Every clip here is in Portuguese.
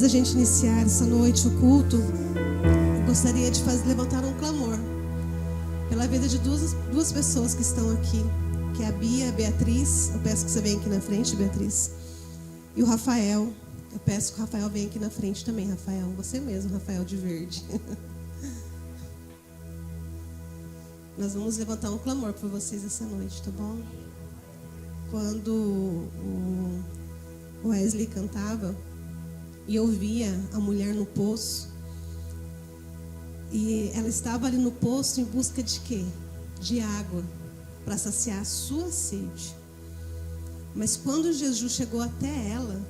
a gente iniciar essa noite o culto, eu gostaria de levantar um clamor pela vida de duas pessoas que estão aqui, que é a Bia e a Beatriz. Eu peço que você venha aqui na frente, Beatriz. E o Rafael. Eu peço que o Rafael venha aqui na frente também, Rafael. Você mesmo, Rafael de verde. Nós vamos levantar um clamor por vocês essa noite, tá bom? Quando o Wesley cantava e eu via a mulher no poço, e ela estava ali no poço em busca de quê? De água, para saciar a sua sede. Mas quando Jesus chegou até ela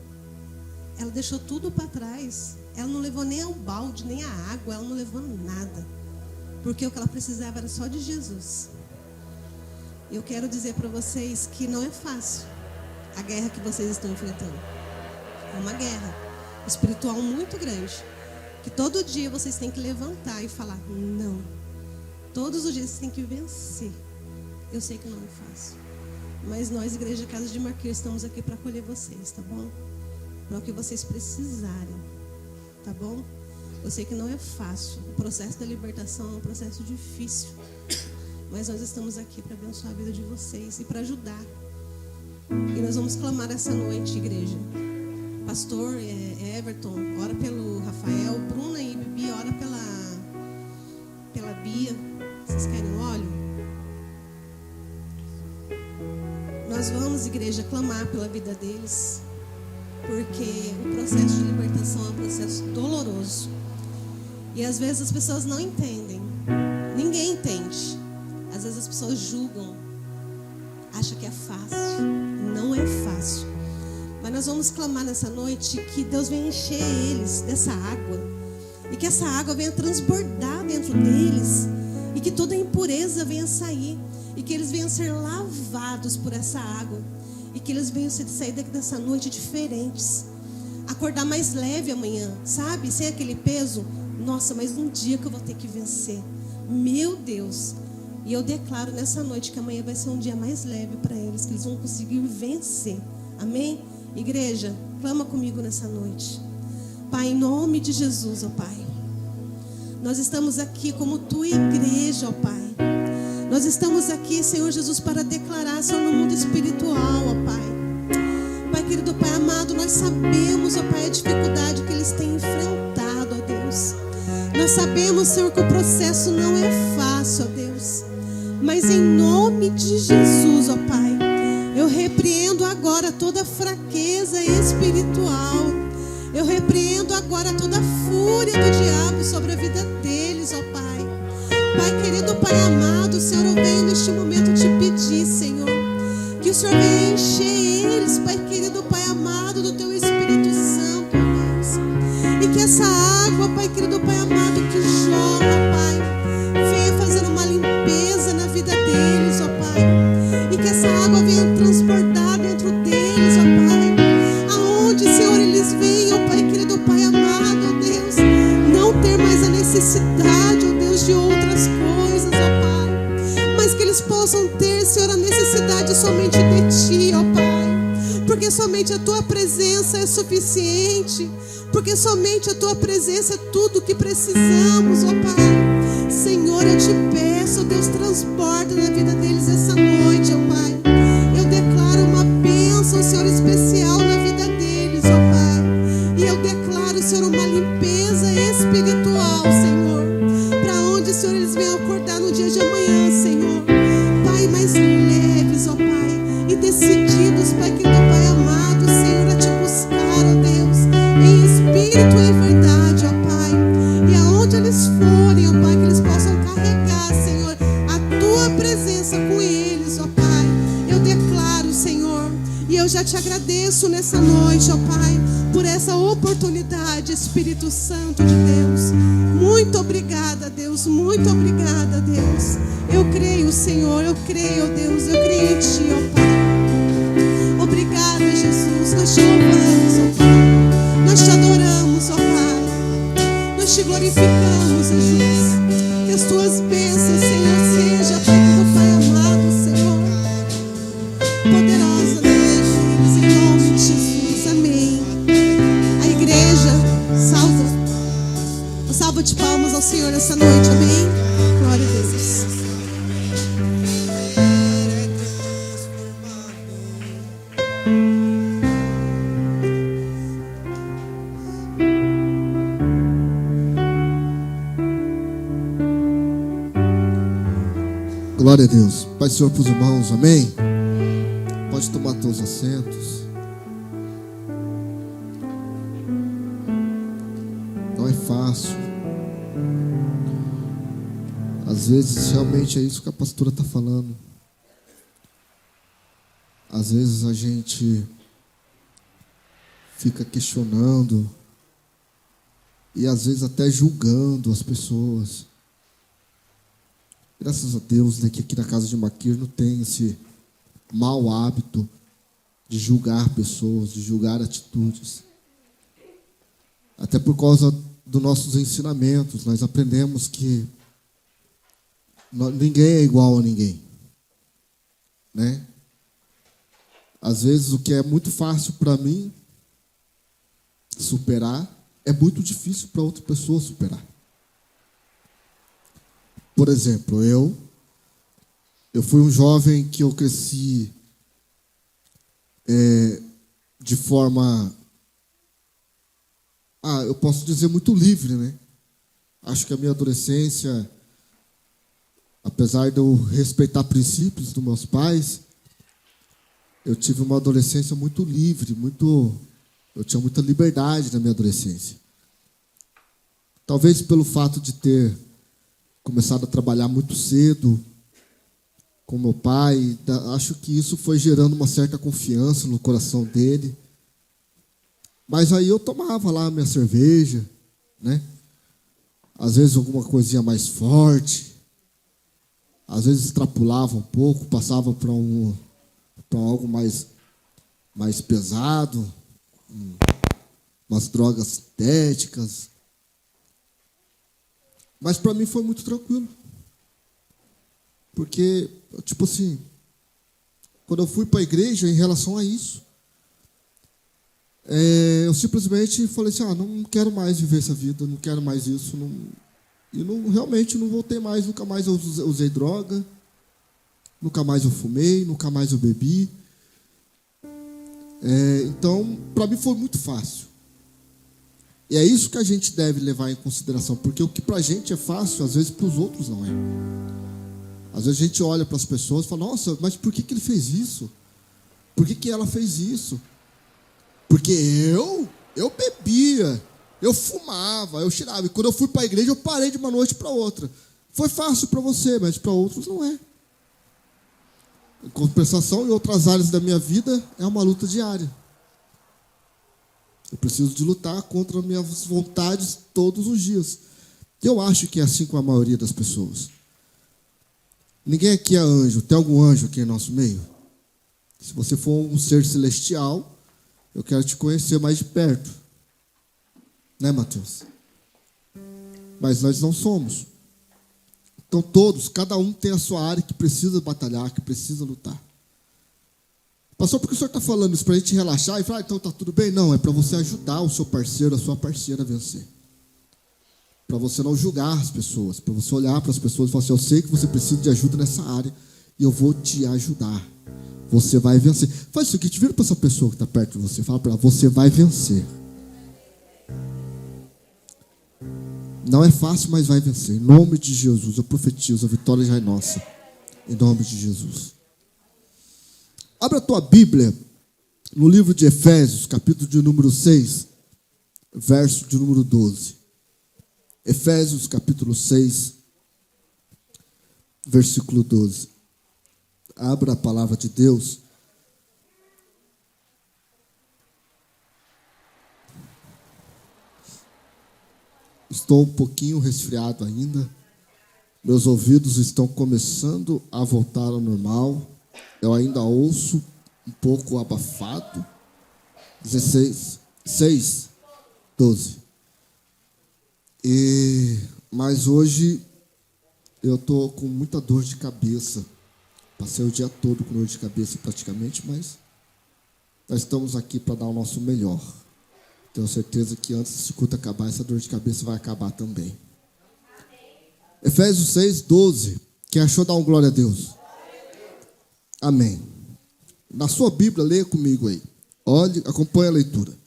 deixou tudo para trás. Ela não levou nem o balde, nem a água, ela não levou nada. Porque o que ela precisava era só de Jesus. Eu quero dizer para vocês que não é fácil a guerra que vocês estão enfrentando. É uma guerra espiritual muito grande, que todo dia vocês têm que levantar e falar não. Todos os dias vocês têm que vencer. Eu sei que não é fácil, mas nós, Igreja Casa de Marquês, estamos aqui para acolher vocês, tá bom? Para o que vocês precisarem, tá bom? Eu sei que não é fácil. O processo da libertação é um processo difícil, mas nós estamos aqui para abençoar a vida de vocês e para ajudar. E nós vamos clamar essa noite, igreja. Pastor Everton, ora pelo Rafael. Bruna e Bibi, ora pela Bia. Vocês querem óleo? Nós vamos, igreja, clamar pela vida deles, porque o processo de libertação é um processo doloroso. E às vezes as pessoas não entendem. Ninguém entende. Às vezes as pessoas julgam, acham que é fácil. Não é fácil. Mas nós vamos clamar nessa noite que Deus venha encher eles dessa água, e que essa água venha transbordar dentro deles, e que toda impureza venha sair, e que eles venham ser lavados por essa água, e que eles venham sair dessa noite diferentes, acordar mais leve amanhã, sabe? Sem aquele peso. Nossa, mas um dia que eu vou ter que vencer. Meu Deus. E eu declaro nessa noite que amanhã vai ser um dia mais leve para eles, que eles vão conseguir vencer. Amém? Igreja, clama comigo nessa noite. Pai, em nome de Jesus, ó Pai, nós estamos aqui como tua igreja, ó Pai. Nós estamos aqui, Senhor Jesus, para declarar, Senhor, no mundo espiritual, ó Pai. Pai querido, Pai amado, nós sabemos, ó Pai, a dificuldade que eles têm enfrentado, ó Deus. Nós sabemos, Senhor, que o processo não é fácil, ó Deus. Mas em nome de Jesus, ó Pai, eu repreendo agora toda fraqueza espiritual. Eu repreendo agora toda fúria do diabo sobre a vida deles, ó Pai. Pai querido, Pai amado, Senhor, eu venho neste momento te pedir, Senhor, que o Senhor venha encher eles, Pai querido, Pai amado, do teu Espírito Santo, ó Deus. E que essa água, Pai querido, Pai amado, que jorra, Pai, venha fazer uma limpeza na vida deles, ó Pai. E que essa água venha transbordar dentro deles, ó Pai. Aonde, Senhor, eles venham, Pai querido, Pai amado, ó Deus, não ter mais a necessidade, ó Deus, de outras coisas, ó Pai. Mas que eles possam ter, Senhor, a necessidade somente de Ti, ó Pai. Porque somente a Tua presença é suficiente. Porque somente a Tua presença é tudo que precisamos, ó Pai. Senhor, eu te peço, ó Deus, transborda na vida deles essa noite, ó Pai. Eu declaro uma bênção, Senhor, especial na vida deles, ó Pai. E eu declaro, Senhor, uma limpeza espiritual, Senhor, para onde, Senhor, eles venham acordar no dia de amanhã, Senhor. Pai, mais leves, ó Pai, e decididos, Pai querido, Pai amado, Senhor, a te buscar, ó Deus, em espírito e em verdade, ó Pai. E aonde eles forem, ó Pai, que eles possam carregar, Senhor, a Tua presença com eles, ó Pai. Eu declaro, Senhor, e eu já te agradeço nessa noite, ó Pai, por essa oportunidade, Espírito Santo de Deus. Muito obrigada, Deus, muito obrigada, Deus. Eu creio, Senhor, eu creio, Deus, eu creio em Ti, ó Pai. Obrigada, Jesus, nós te louvamos, ó Pai. Nós te adoramos, ó Pai. Nós te glorificamos, Jesus. Que as Tuas bênçãos, Senhor, seja, Pai, do Pai amado, Senhor, poderosa na vida deles, em nome de Jesus, amém. A igreja, noite, amém? Glória a Deus. Glória a Deus. Pai, Senhor, para os irmãos, amém? Pode tomar teus assentos. Não é fácil. Às vezes, realmente é isso que a pastora está falando. Às vezes a gente fica questionando e às vezes até julgando as pessoas. Graças a Deus, né, que aqui na casa de Maquir não tem esse mau hábito de julgar pessoas, de julgar atitudes. Até por causa dos nossos ensinamentos, nós aprendemos que ninguém é igual a ninguém, né? Às vezes o que é muito fácil para mim superar é muito difícil para outra pessoa superar. Por exemplo, eu fui um jovem que eu cresci de forma, eu posso dizer, muito livre, né? Acho que a minha adolescência, apesar de eu respeitar princípios dos meus pais, eu tive uma adolescência muito livre, eu tinha muita liberdade na minha adolescência. Talvez pelo fato de ter começado a trabalhar muito cedo com meu pai, acho que isso foi gerando uma certa confiança no coração dele. Mas aí eu tomava lá a minha cerveja, né? Às vezes alguma coisinha mais forte, às vezes extrapolava um pouco, passava para algo mais pesado, umas drogas sintéticas. Mas para mim foi muito tranquilo. Porque, tipo assim, quando eu fui para a igreja em relação a isso, eu simplesmente falei assim, não quero mais viver essa vida, não quero mais isso. Realmente não voltei mais, nunca mais eu usei droga, nunca mais eu fumei, nunca mais eu bebi. Então, para mim foi muito fácil. E é isso que a gente deve levar em consideração, porque o que para a gente é fácil, às vezes para os outros não é. Às vezes a gente olha para as pessoas e fala, nossa, mas por que ele fez isso? Por que ela fez isso? Porque eu bebia, eu fumava, eu cheirava. E quando eu fui para a igreja, eu parei de uma noite para outra. Foi fácil para você, mas para outros não é. Em compensação, em outras áreas da minha vida, é uma luta diária. Eu preciso de lutar contra minhas vontades todos os dias. Eu acho que é assim com a maioria das pessoas. Ninguém aqui é anjo. Tem algum anjo aqui em nosso meio? Se você for um ser celestial, eu quero te conhecer mais de perto. Né, Mateus? Mas nós não somos. Então todos, cada um tem a sua área que precisa batalhar, que precisa lutar. Pastor, por que o senhor está falando isso? Para a gente relaxar e falar, então está tudo bem? Não, é para você ajudar o seu parceiro, a sua parceira a vencer. Para você não julgar as pessoas, para você olhar para as pessoas e falar assim, eu sei que você precisa de ajuda nessa área e eu vou te ajudar. Você vai vencer. Faz o seguinte, vira para essa pessoa que está perto de você, fala para ela, você vai vencer. Não é fácil, mas vai vencer. Em nome de Jesus, eu profetizo, a vitória já é nossa. Em nome de Jesus. Abra a tua Bíblia no livro de Efésios, capítulo de número 6, verso de número 12. Efésios, capítulo 6, versículo 12. Abra a palavra de Deus. Estou um pouquinho resfriado ainda. Meus ouvidos estão começando a voltar ao normal. Eu ainda ouço um pouco abafado. 6, 12. Mas hoje eu estou com muita dor de cabeça. Passei o dia todo com dor de cabeça praticamente, mas nós estamos aqui para dar o nosso melhor. Tenho certeza que antes desse culto acabar, essa dor de cabeça vai acabar também. Efésios 6:12. Quem achou, dá um glória a Deus. Amém. Na sua Bíblia, leia comigo aí. Olhe, acompanhe a leitura.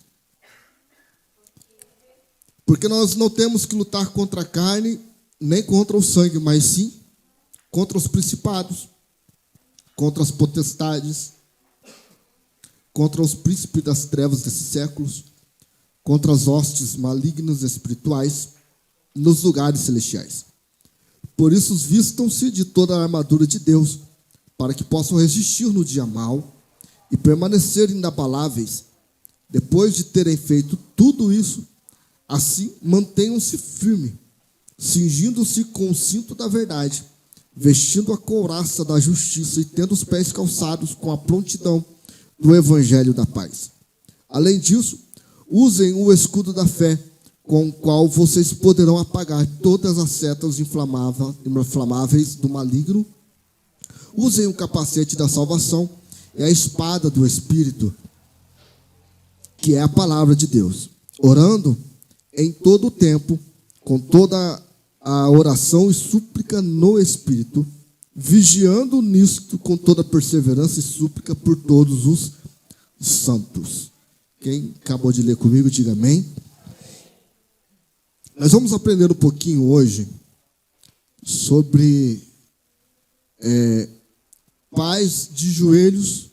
Porque nós não temos que lutar contra a carne, nem contra o sangue, mas sim contra os principados, contra as potestades, contra os príncipes das trevas desses séculos, contra as hostes malignas espirituais nos lugares celestiais. Por isso, vistam-se de toda a armadura de Deus, para que possam resistir no dia mau e permanecer inabaláveis. Depois de terem feito tudo isso, assim mantenham-se firmes, cingindo-se com o cinto da verdade, vestindo a couraça da justiça e tendo os pés calçados com a prontidão do evangelho da paz. Além disso, usem o escudo da fé, com o qual vocês poderão apagar todas as setas inflamáveis do maligno. Usem o capacete da salvação e a espada do Espírito, que é a palavra de Deus, orando em todo o tempo, com toda a oração e súplica no Espírito, vigiando nisto com toda perseverança e súplica por todos os santos. Quem acabou de ler comigo, diga amém. Nós vamos aprender um pouquinho hoje sobre pais de joelhos,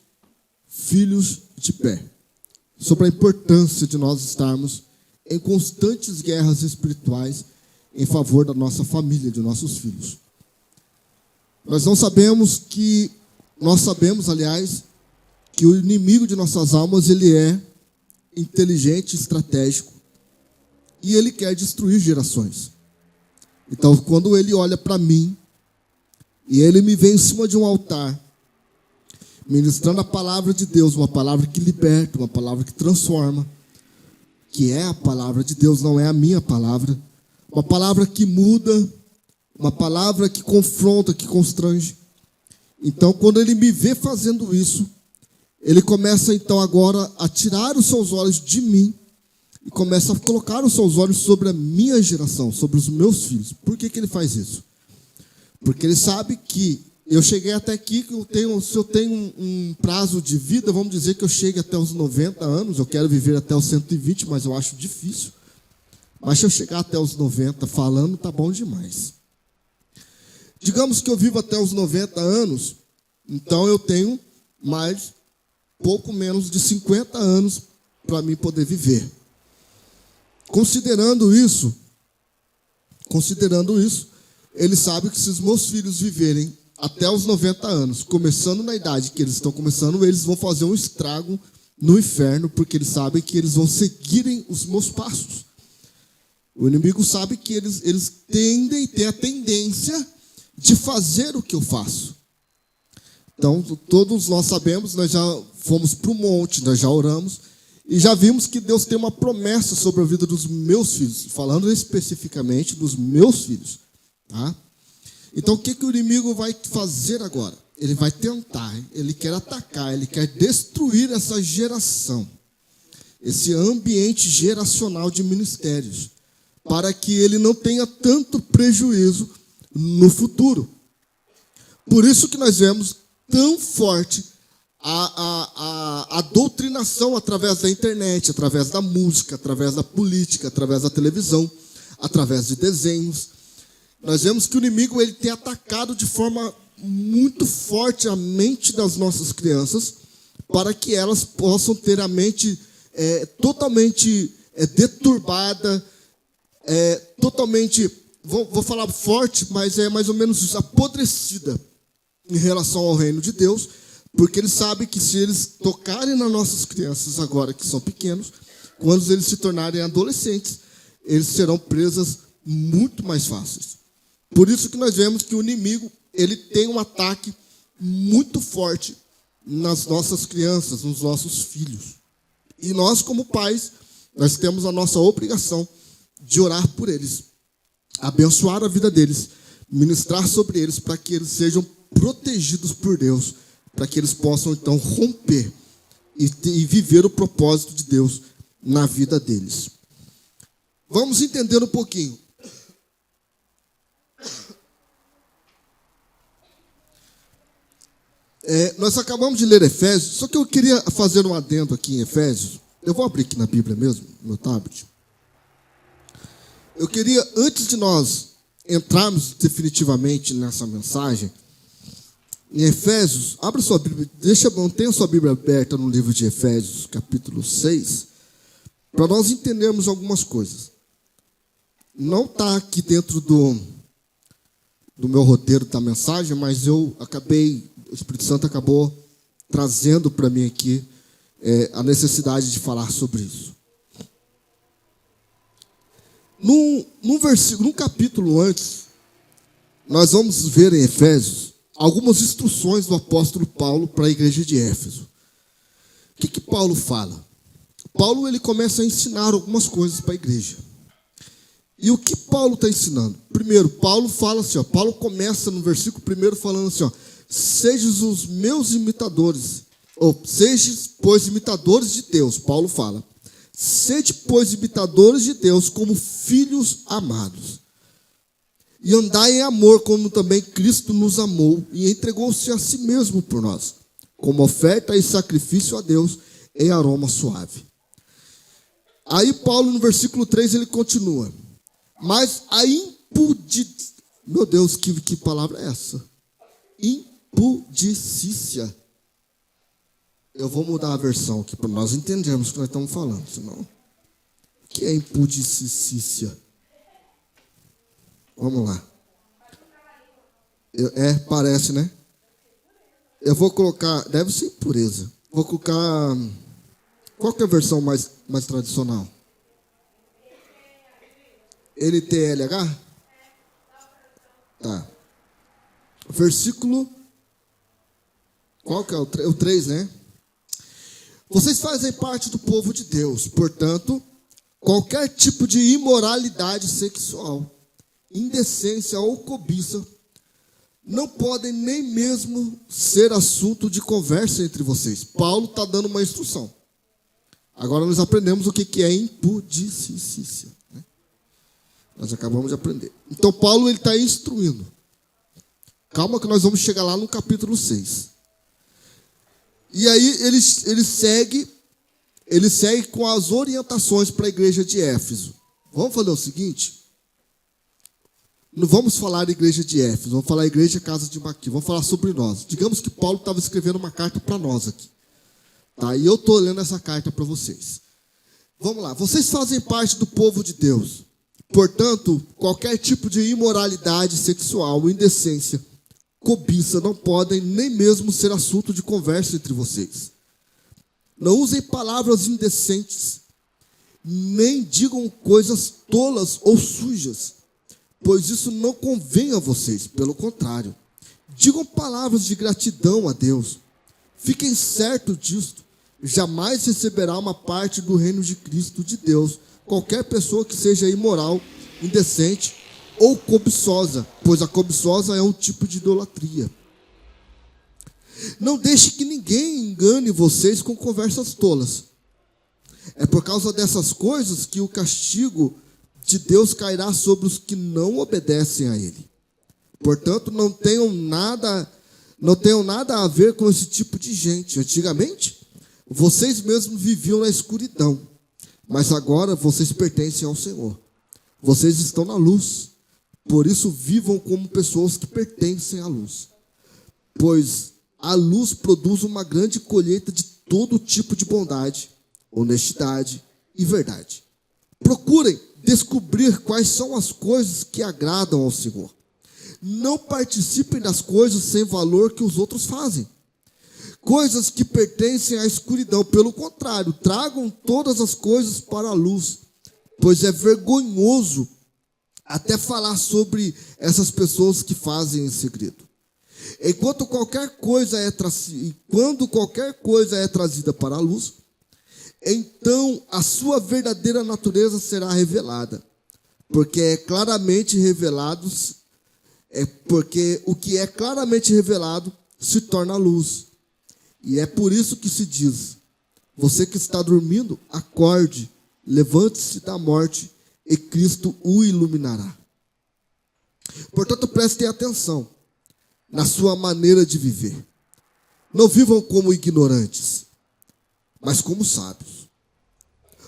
filhos de pé. Sobre a importância de nós estarmos em constantes guerras espirituais em favor da nossa família, de nossos filhos. Nós sabemos, aliás, que o inimigo de nossas almas, ele é inteligente, estratégico, e ele quer destruir gerações. Então, quando ele olha para mim, e ele me vê em cima de um altar, ministrando a palavra de Deus, uma palavra que liberta, uma palavra que transforma, que é a palavra de Deus, não é a minha palavra, uma palavra que muda, uma palavra que confronta, que constrange. Então, quando ele me vê fazendo isso, ele começa então agora a tirar os seus olhos de mim e começa a colocar os seus olhos sobre a minha geração, sobre os meus filhos. Por que ele faz isso? Porque ele sabe que eu cheguei até aqui, se eu tenho um prazo de vida, vamos dizer que eu chegue até os 90 anos, eu quero viver até os 120, mas eu acho difícil. Mas se eu chegar até os 90 falando, tá bom demais. Digamos que eu vivo até os 90 anos, então eu tenho mais, pouco menos de 50 anos para mim poder viver. Considerando isso, ele sabe que se os meus filhos viverem até os 90 anos, começando na idade que eles estão começando, eles vão fazer um estrago no inferno, porque eles sabem que eles vão seguirem os meus passos. O inimigo sabe que eles têm a tendência de fazer o que eu faço. Então, todos nós sabemos, nós já fomos para o monte, nós já oramos, e já vimos que Deus tem uma promessa sobre a vida dos meus filhos, falando especificamente dos meus filhos. Tá? Então, o que o inimigo vai fazer agora? Ele vai tentar, ele quer atacar, ele quer destruir essa geração, esse ambiente geracional de ministérios, para que ele não tenha tanto prejuízo no futuro. Por isso que nós vemos tão forte a doutrinação através da internet, através da música, através da política, através da televisão, através de desenhos. Nós vemos que o inimigo ele tem atacado de forma muito forte a mente das nossas crianças, para que elas possam ter a mente totalmente deturbada, totalmente, vou falar forte, mas é mais ou menos apodrecida em relação ao reino de Deus, porque eles sabem que se eles tocarem nas nossas crianças agora, que são pequenos, quando eles se tornarem adolescentes, eles serão presas muito mais fáceis. Por isso que nós vemos que o inimigo ele tem um ataque muito forte nas nossas crianças, nos nossos filhos. E nós, como pais, nós temos a nossa obrigação de orar por eles, abençoar a vida deles, ministrar sobre eles para que eles sejam protegidos por Deus, para que eles possam então romper e viver o propósito de Deus na vida deles. Vamos entender um pouquinho. Nós acabamos de ler Efésios, só que eu queria fazer um adendo aqui em Efésios. Eu vou abrir aqui na Bíblia mesmo, no meu tablet. Eu queria, antes de nós entrarmos definitivamente nessa mensagem, em Efésios, abra sua Bíblia, mantenha sua Bíblia aberta no livro de Efésios, capítulo 6, para nós entendermos algumas coisas. Não está aqui dentro do meu roteiro da mensagem, mas o Espírito Santo acabou trazendo para mim aqui a necessidade de falar sobre isso. Num capítulo antes, nós vamos ver em Efésios algumas instruções do apóstolo Paulo para a igreja de Éfeso. O que Paulo fala? Paulo ele começa a ensinar algumas coisas para a igreja. E o que Paulo está ensinando? Primeiro, Paulo fala assim, Paulo começa no versículo 1 falando assim, sejam os meus imitadores, ou sejam, pois, imitadores de Deus. Paulo fala, sede, pois, imitadores de Deus como filhos amados. E andai em amor, como também Cristo nos amou e entregou-se a si mesmo por nós, como oferta e sacrifício a Deus em aroma suave. Aí Paulo, no versículo 3, ele continua. Mas a impudicícia... Meu Deus, que palavra é essa? Impudicícia. Eu vou mudar a versão aqui para nós entendermos o que nós estamos falando. Senão, o que é impudicícia? Vamos lá. Parece, né? Eu vou colocar... Deve ser impureza. Vou colocar... Qual que é a versão mais tradicional? NTLH? Tá. Versículo... Qual que é o 3, né? Vocês fazem parte do povo de Deus. Portanto, qualquer tipo de imoralidade sexual, indecência ou cobiça não podem nem mesmo ser assunto de conversa entre vocês. Paulo está dando uma instrução. Agora nós aprendemos o que é impudicícia. Né? Nós acabamos de aprender. Então Paulo está instruindo. Calma que nós vamos chegar lá no capítulo 6. E aí ele segue com as orientações para a igreja de Éfeso. Vamos fazer o seguinte... Não vamos falar da igreja de Éfeso, vamos falar da igreja Casa de Maqui, vamos falar sobre nós. Digamos que Paulo estava escrevendo uma carta para nós aqui. Tá? E eu estou lendo essa carta para vocês. Vamos lá. Vocês fazem parte do povo de Deus. Portanto, qualquer tipo de imoralidade sexual, indecência, cobiça, não podem nem mesmo ser assunto de conversa entre vocês. Não usem palavras indecentes, nem digam coisas tolas ou sujas, pois isso não convém a vocês. Pelo contrário, digam palavras de gratidão a Deus. Fiquem certos disto. Jamais receberá uma parte do reino de Cristo de Deus qualquer pessoa que seja imoral, indecente ou cobiçosa, pois a cobiçosa é um tipo de idolatria. Não deixe que ninguém engane vocês com conversas tolas. É por causa dessas coisas que o castigo de Deus cairá sobre os que não obedecem a Ele. Portanto, não tenham nada a ver com esse tipo de gente. Antigamente, vocês mesmos viviam na escuridão, mas agora vocês pertencem ao Senhor. Vocês estão na luz, por isso vivam como pessoas que pertencem à luz. Pois a luz produz uma grande colheita de todo tipo de bondade, honestidade e verdade. Procurem descobrir quais são as coisas que agradam ao Senhor. Não participem das coisas sem valor que os outros fazem. Coisas que pertencem à escuridão. Pelo contrário, tragam todas as coisas para a luz, pois é vergonhoso até falar sobre essas pessoas que fazem em segredo. Quando qualquer coisa é trazida para a luz, então a sua verdadeira natureza será revelada, porque o que é claramente revelado se torna luz. E é por isso que se diz: você que está dormindo, acorde, levante-se da morte e Cristo o iluminará. Portanto, prestem atenção na sua maneira de viver. Não vivam como ignorantes, mas como sábios.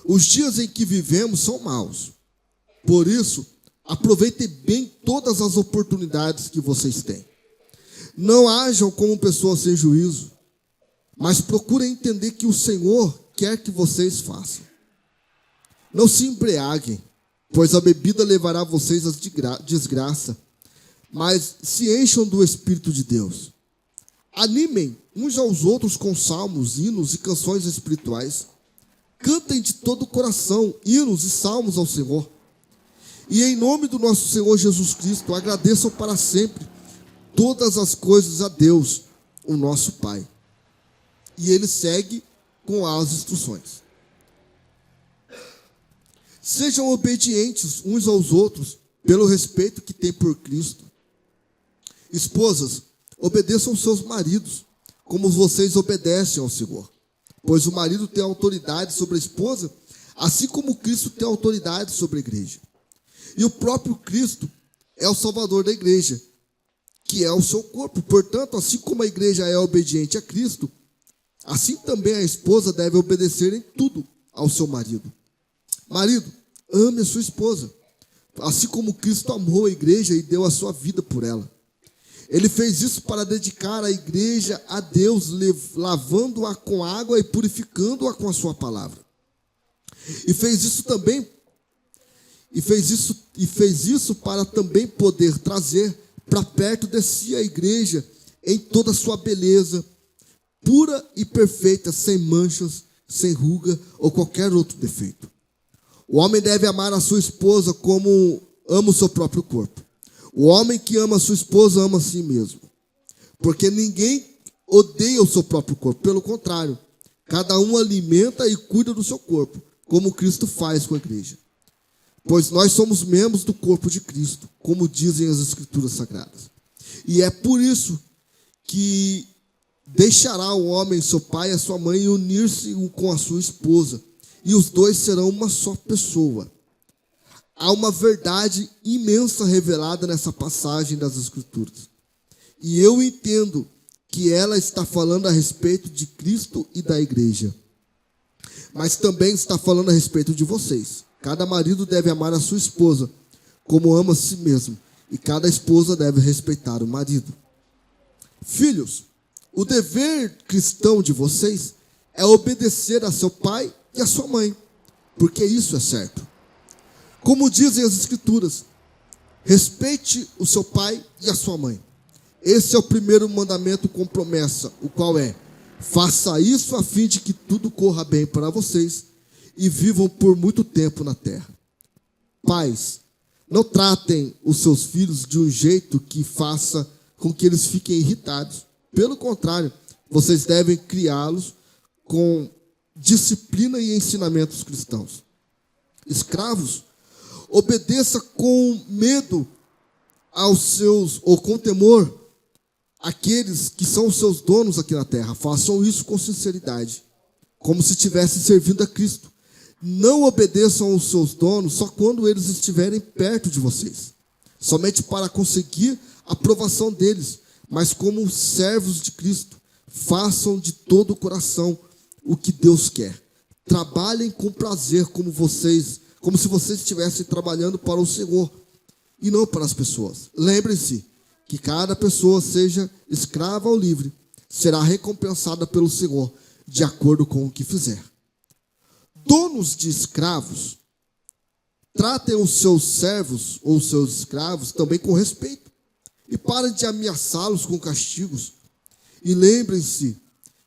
Os dias em que vivemos são maus. Por isso, aproveitem bem todas as oportunidades que vocês têm. Não ajam como pessoas sem juízo, mas procurem entender que o Senhor quer que vocês façam. Não se embriaguem, pois a bebida levará vocês à desgraça, mas se encham do Espírito de Deus. Animem uns aos outros com salmos, hinos e canções espirituais. Cantem de todo o coração hinos e salmos ao Senhor. E em nome do nosso Senhor Jesus Cristo, agradeçam para sempre todas as coisas a Deus, o nosso Pai. E ele segue com as instruções. Sejam obedientes uns aos outros pelo respeito que têm por Cristo. Esposas, obedeçam seus maridos, como vocês obedecem ao Senhor. Pois o marido tem autoridade sobre a esposa, assim como Cristo tem autoridade sobre a igreja. E o próprio Cristo é o Salvador da igreja, que é o seu corpo. Portanto, assim como a igreja é obediente a Cristo, assim também a esposa deve obedecer em tudo ao seu marido. Marido, ame a sua esposa, assim como Cristo amou a igreja e deu a sua vida por ela. Ele fez isso para dedicar a igreja a Deus, lavando-a com água e purificando-a com a sua palavra. E fez isso para também poder trazer para perto de si a igreja em toda a sua beleza, pura e perfeita, sem manchas, sem ruga ou qualquer outro defeito. O homem deve amar a sua esposa como ama o seu próprio corpo. O homem que ama a sua esposa ama a si mesmo. Porque ninguém odeia o seu próprio corpo. Pelo contrário, cada um alimenta e cuida do seu corpo, como Cristo faz com a igreja. Pois nós somos membros do corpo de Cristo, como dizem as Escrituras Sagradas. E é por isso que deixará o homem seu pai e a sua mãe e unir-se com a sua esposa. E os dois serão uma só pessoa. Há uma verdade imensa revelada nessa passagem das Escrituras. E eu entendo que ela está falando a respeito de Cristo e da igreja. Mas também está falando a respeito de vocês. Cada marido deve amar a sua esposa como ama a si mesmo. E cada esposa deve respeitar o marido. Filhos, o dever cristão de vocês é obedecer a seu pai e a sua mãe, porque isso é certo. Como dizem as Escrituras, respeite o seu pai e a sua mãe. Esse é o primeiro mandamento com promessa, o qual é: faça isso a fim de que tudo corra bem para vocês e vivam por muito tempo na terra. Pais, não tratem os seus filhos de um jeito que faça com que eles fiquem irritados. Pelo contrário, vocês devem criá-los com disciplina e ensinamentos cristãos. Escravos, obedeça com medo aos seus, ou com temor, àqueles que são os seus donos aqui na terra. Façam isso com sinceridade, como se estivessem servindo a Cristo. Não obedeçam aos seus donos só quando eles estiverem perto de vocês, somente para conseguir a aprovação deles, mas como servos de Cristo. Façam de todo o coração o que Deus quer. Trabalhem com prazer como se vocês estivessem trabalhando para o Senhor e não para as pessoas. Lembrem-se que cada pessoa, seja escrava ou livre, será recompensada pelo Senhor de acordo com o que fizer. Donos de escravos, tratem os seus servos ou seus escravos também com respeito e parem de ameaçá-los com castigos. E lembrem-se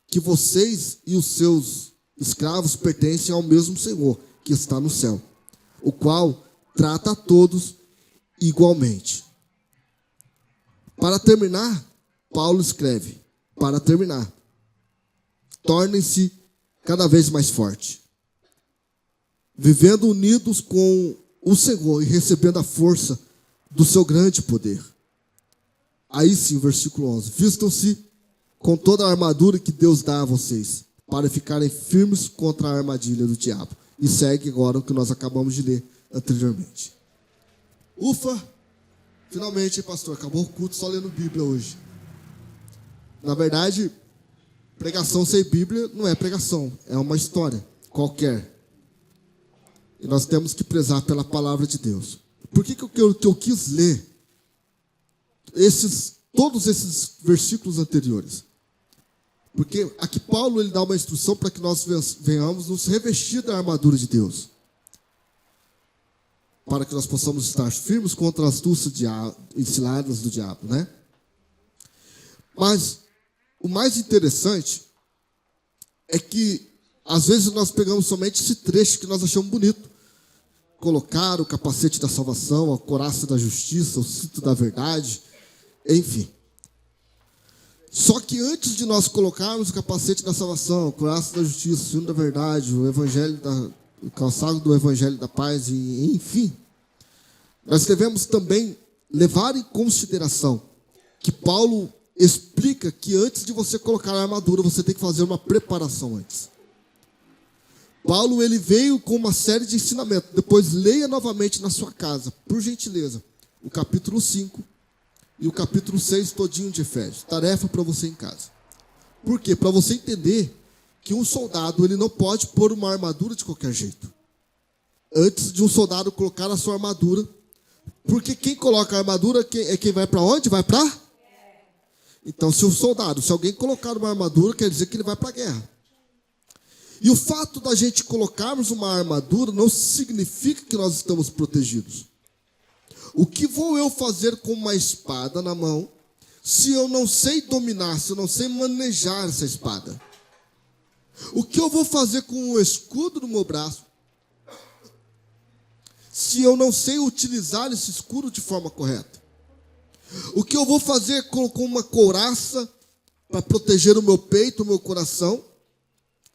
que vocês e os seus escravos pertencem ao mesmo Senhor que está no céu, o qual trata a todos igualmente. Para terminar, Paulo escreve: para terminar, tornem-se cada vez mais fortes, vivendo unidos com o Senhor e recebendo a força do seu grande poder. Aí sim, versículo 11: vistam-se com toda a armadura que Deus dá a vocês, para ficarem firmes contra a armadilha do diabo. E segue agora o que nós acabamos de ler anteriormente. Ufa! Finalmente, pastor, acabou o culto só lendo Bíblia hoje. Na verdade, Pregação sem Bíblia não é pregação, é uma história qualquer. E nós temos que prezar pela palavra de Deus. Por que eu quis ler todos esses versículos anteriores? Porque aqui Paulo ele dá uma instrução para que nós venhamos nos revestir da armadura de Deus. Para que nós possamos estar firmes contra as astúcias e ciladas do diabo, né? Mas o mais interessante é que às vezes nós pegamos somente esse trecho que nós achamos bonito. Colocar o capacete da salvação, a couraça da justiça, o cinto da verdade, enfim. Só que antes de nós colocarmos o capacete da salvação, a couraça da justiça, o cinto da verdade, o calçado do evangelho da paz, e enfim, nós devemos também levar em consideração que Paulo explica que antes de você colocar a armadura, você tem que fazer uma preparação antes. Paulo ele veio com uma série de ensinamentos. Depois leia novamente na sua casa, por gentileza, o capítulo 5 e o capítulo 6 todinho de Efésios. Tarefa para você em casa. Por quê? Para você entender que um soldado ele não pode pôr uma armadura de qualquer jeito. Antes de um soldado colocar a sua armadura, porque quem coloca a armadura é quem vai para onde? Vai para? Então, se alguém colocar uma armadura, quer dizer que ele vai para a guerra. E o fato da gente colocarmos uma armadura não significa que nós estamos protegidos. O que vou eu fazer com uma espada na mão, se eu não sei dominar, se eu não sei manejar essa espada? O que eu vou fazer com um escudo no meu braço, se eu não sei utilizar esse escudo de forma correta? O que eu vou fazer com uma couraça para proteger o meu peito, o meu coração,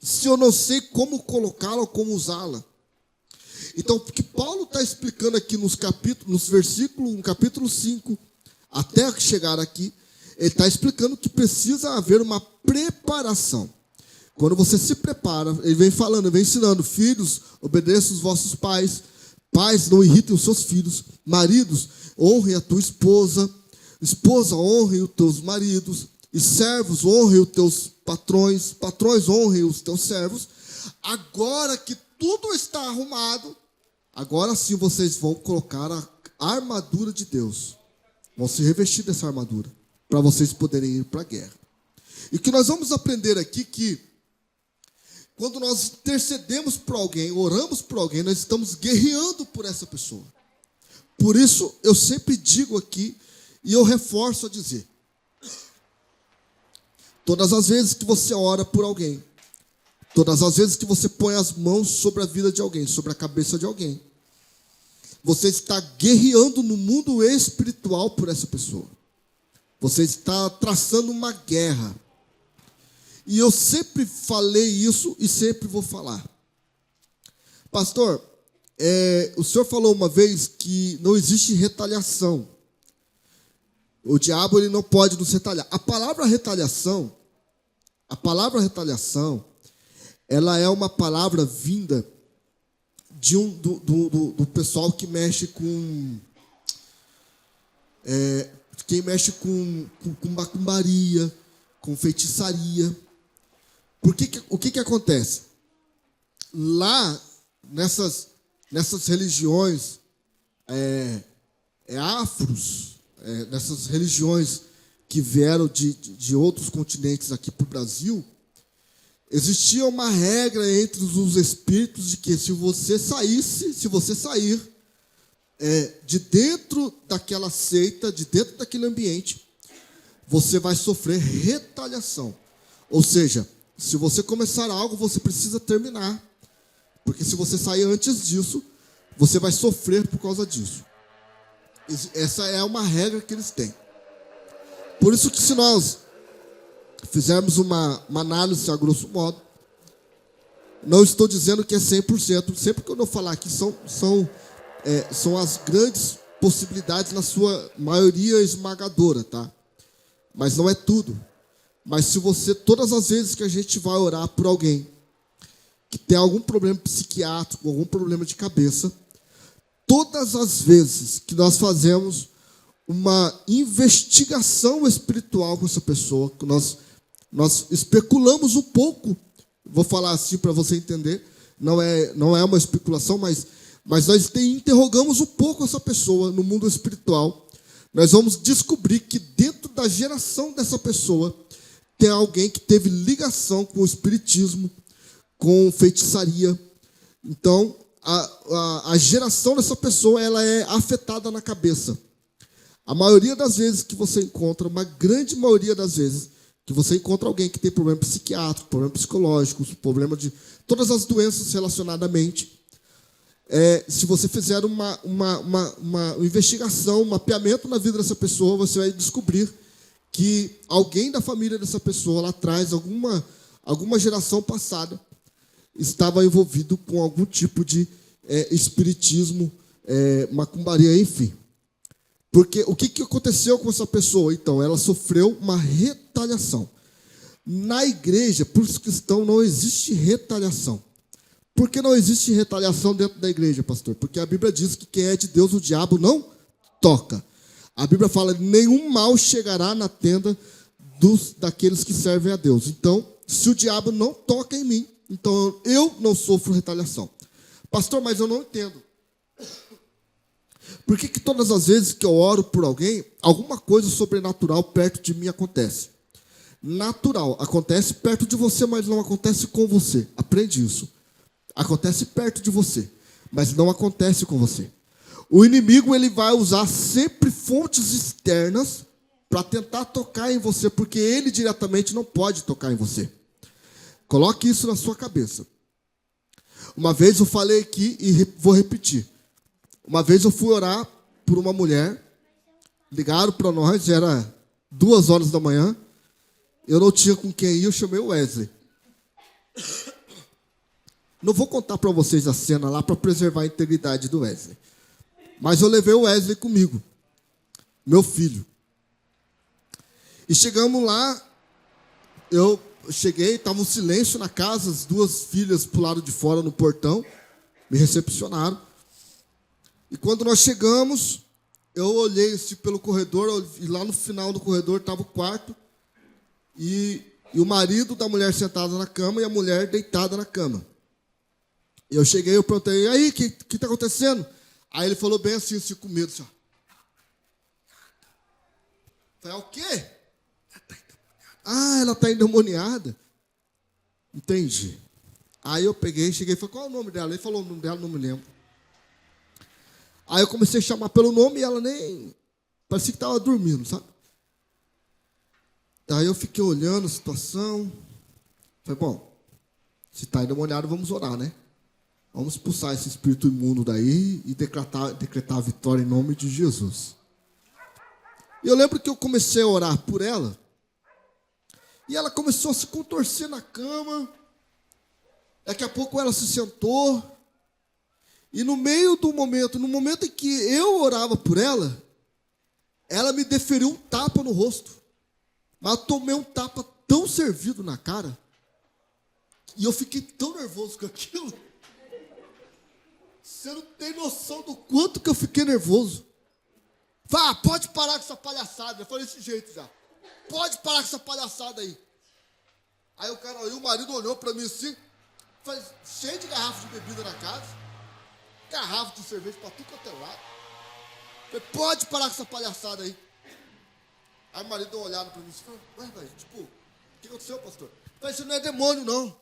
se eu não sei como colocá-la ou como usá-la? Então, o que Paulo está explicando aqui nos versículos, no capítulo 5, até chegar aqui, ele está explicando que precisa haver uma preparação. Quando você se prepara, ele vem falando, ele vem ensinando: filhos, obedeçam os vossos pais, pais, não irritem os seus filhos, maridos, honrem a tua esposa, esposa, honrem os teus maridos, e servos, honrem os teus patrões, patrões, honrem os teus servos. Agora que tudo está arrumado, agora sim vocês vão colocar a armadura de Deus. Vão se revestir dessa armadura, para vocês poderem ir para a guerra. E o que nós vamos aprender aqui, que quando nós intercedemos por alguém, oramos por alguém, nós estamos guerreando por essa pessoa. Por isso, eu sempre digo aqui, e eu reforço a dizer: todas as vezes que você ora por alguém, todas as vezes que você põe as mãos sobre a vida de alguém, sobre a cabeça de alguém, você está guerreando no mundo espiritual por essa pessoa. Você está traçando uma guerra. E eu sempre falei isso e sempre vou falar. Pastor, o senhor falou uma vez que não existe retaliação. O diabo ele não pode nos retaliar. A palavra retaliação, ela é uma palavra vinda do pessoal que mexe com quem mexe com macumbaria, com feitiçaria. O que acontece? Lá, nessas religiões afros, nessas religiões que vieram de outros continentes aqui para o Brasil, existia uma regra entre os espíritos de que se você sair de dentro daquela seita, de dentro daquele ambiente, você vai sofrer retaliação. Ou seja, se você começar algo, você precisa terminar. Porque se você sair antes disso, você vai sofrer por causa disso. Essa é uma regra que eles têm. Por isso que se nós fizermos uma análise a grosso modo, não estou dizendo que é 100%. Sempre que eu não falar aqui, são as grandes possibilidades na sua maioria esmagadora, tá? Mas não é tudo. Mas se você, todas as vezes que a gente vai orar por alguém que tem algum problema psiquiátrico, algum problema de cabeça, todas as vezes que nós fazemos uma investigação espiritual com essa pessoa, que nós Nós especulamos um pouco, vou falar assim para você entender, não é uma especulação, mas nós interrogamos um pouco essa pessoa no mundo espiritual. Nós vamos descobrir que dentro da geração dessa pessoa tem alguém que teve ligação com o espiritismo, com feitiçaria. Então, a geração dessa pessoa ela é afetada na cabeça. A maioria das vezes que você encontra, uma grande maioria das vezes, que você encontra alguém que tem problema psiquiátrico, problema psicológico, problema de todas as doenças relacionadas à mente, se você fizer uma investigação, um mapeamento na vida dessa pessoa, você vai descobrir que alguém da família dessa pessoa lá atrás, alguma geração passada, estava envolvido com algum tipo de espiritismo, macumbaria, enfim. Porque o que aconteceu com essa pessoa? Então, ela sofreu uma retaliação. Na igreja, para os cristãos, não existe retaliação. Por que não existe retaliação dentro da igreja, pastor? Porque a Bíblia diz que quem é de Deus, o diabo não toca. A Bíblia fala que nenhum mal chegará na tenda daqueles que servem a Deus. Então, se o diabo não toca em mim, então eu não sofro retaliação. Pastor, mas eu não entendo. Por que todas as vezes que eu oro por alguém, alguma coisa sobrenatural perto de mim acontece? Natural, acontece perto de você, mas não acontece com você. Aprende isso. Acontece perto de você, mas não acontece com você. O inimigo ele vai usar sempre fontes externas para tentar tocar em você, porque ele diretamente não pode tocar em você. Coloque isso na sua cabeça. Uma vez eu falei aqui e vou repetir. Uma vez eu fui orar por uma mulher, ligaram para nós, era 2h da manhã, eu não tinha com quem ir, eu chamei o Wesley. Não vou contar para vocês a cena lá para preservar a integridade do Wesley. Mas eu levei o Wesley comigo, meu filho. E chegamos lá, eu cheguei, estava um silêncio na casa, as 2 filhas pro lado de fora no portão, me recepcionaram. E quando nós chegamos, eu olhei assim, pelo corredor, e lá no final do corredor estava o quarto, e o marido da mulher sentado na cama e a mulher deitada na cama. E eu cheguei, eu perguntei, e aí, o que está acontecendo? Aí ele falou bem assim com medo, assim, ó. Falei, o quê? Ela está endemoniada. Entendi. Aí eu peguei, cheguei e falei, qual é o nome dela? Ele falou o nome dela, não me lembro. Aí eu comecei a chamar pelo nome e ela nem... parecia que estava dormindo, sabe? Daí eu fiquei olhando a situação. Falei, bom, se está endemoniado, vamos orar, né? Vamos expulsar esse espírito imundo daí e decretar a vitória em nome de Jesus. E eu lembro que eu comecei a orar por ela. E ela começou a se contorcer na cama. Daqui a pouco ela se sentou. E no momento em que eu orava por ela, ela me deferiu um tapa no rosto. Mas eu tomei um tapa tão servido na cara. E eu fiquei tão nervoso com aquilo. Você não tem noção do quanto que eu fiquei nervoso. Fala, pode parar com essa palhaçada. Eu falei desse jeito já. Pode parar com essa palhaçada aí. Aí o marido olhou para mim assim, cheio de garrafas de bebida na casa, garrafa de cerveja para tudo quanto é lado. Falei, pode parar com essa palhaçada aí. Aí o marido deu uma olhada para mim e falou, o que aconteceu, pastor? Eu falei, isso não é demônio, não.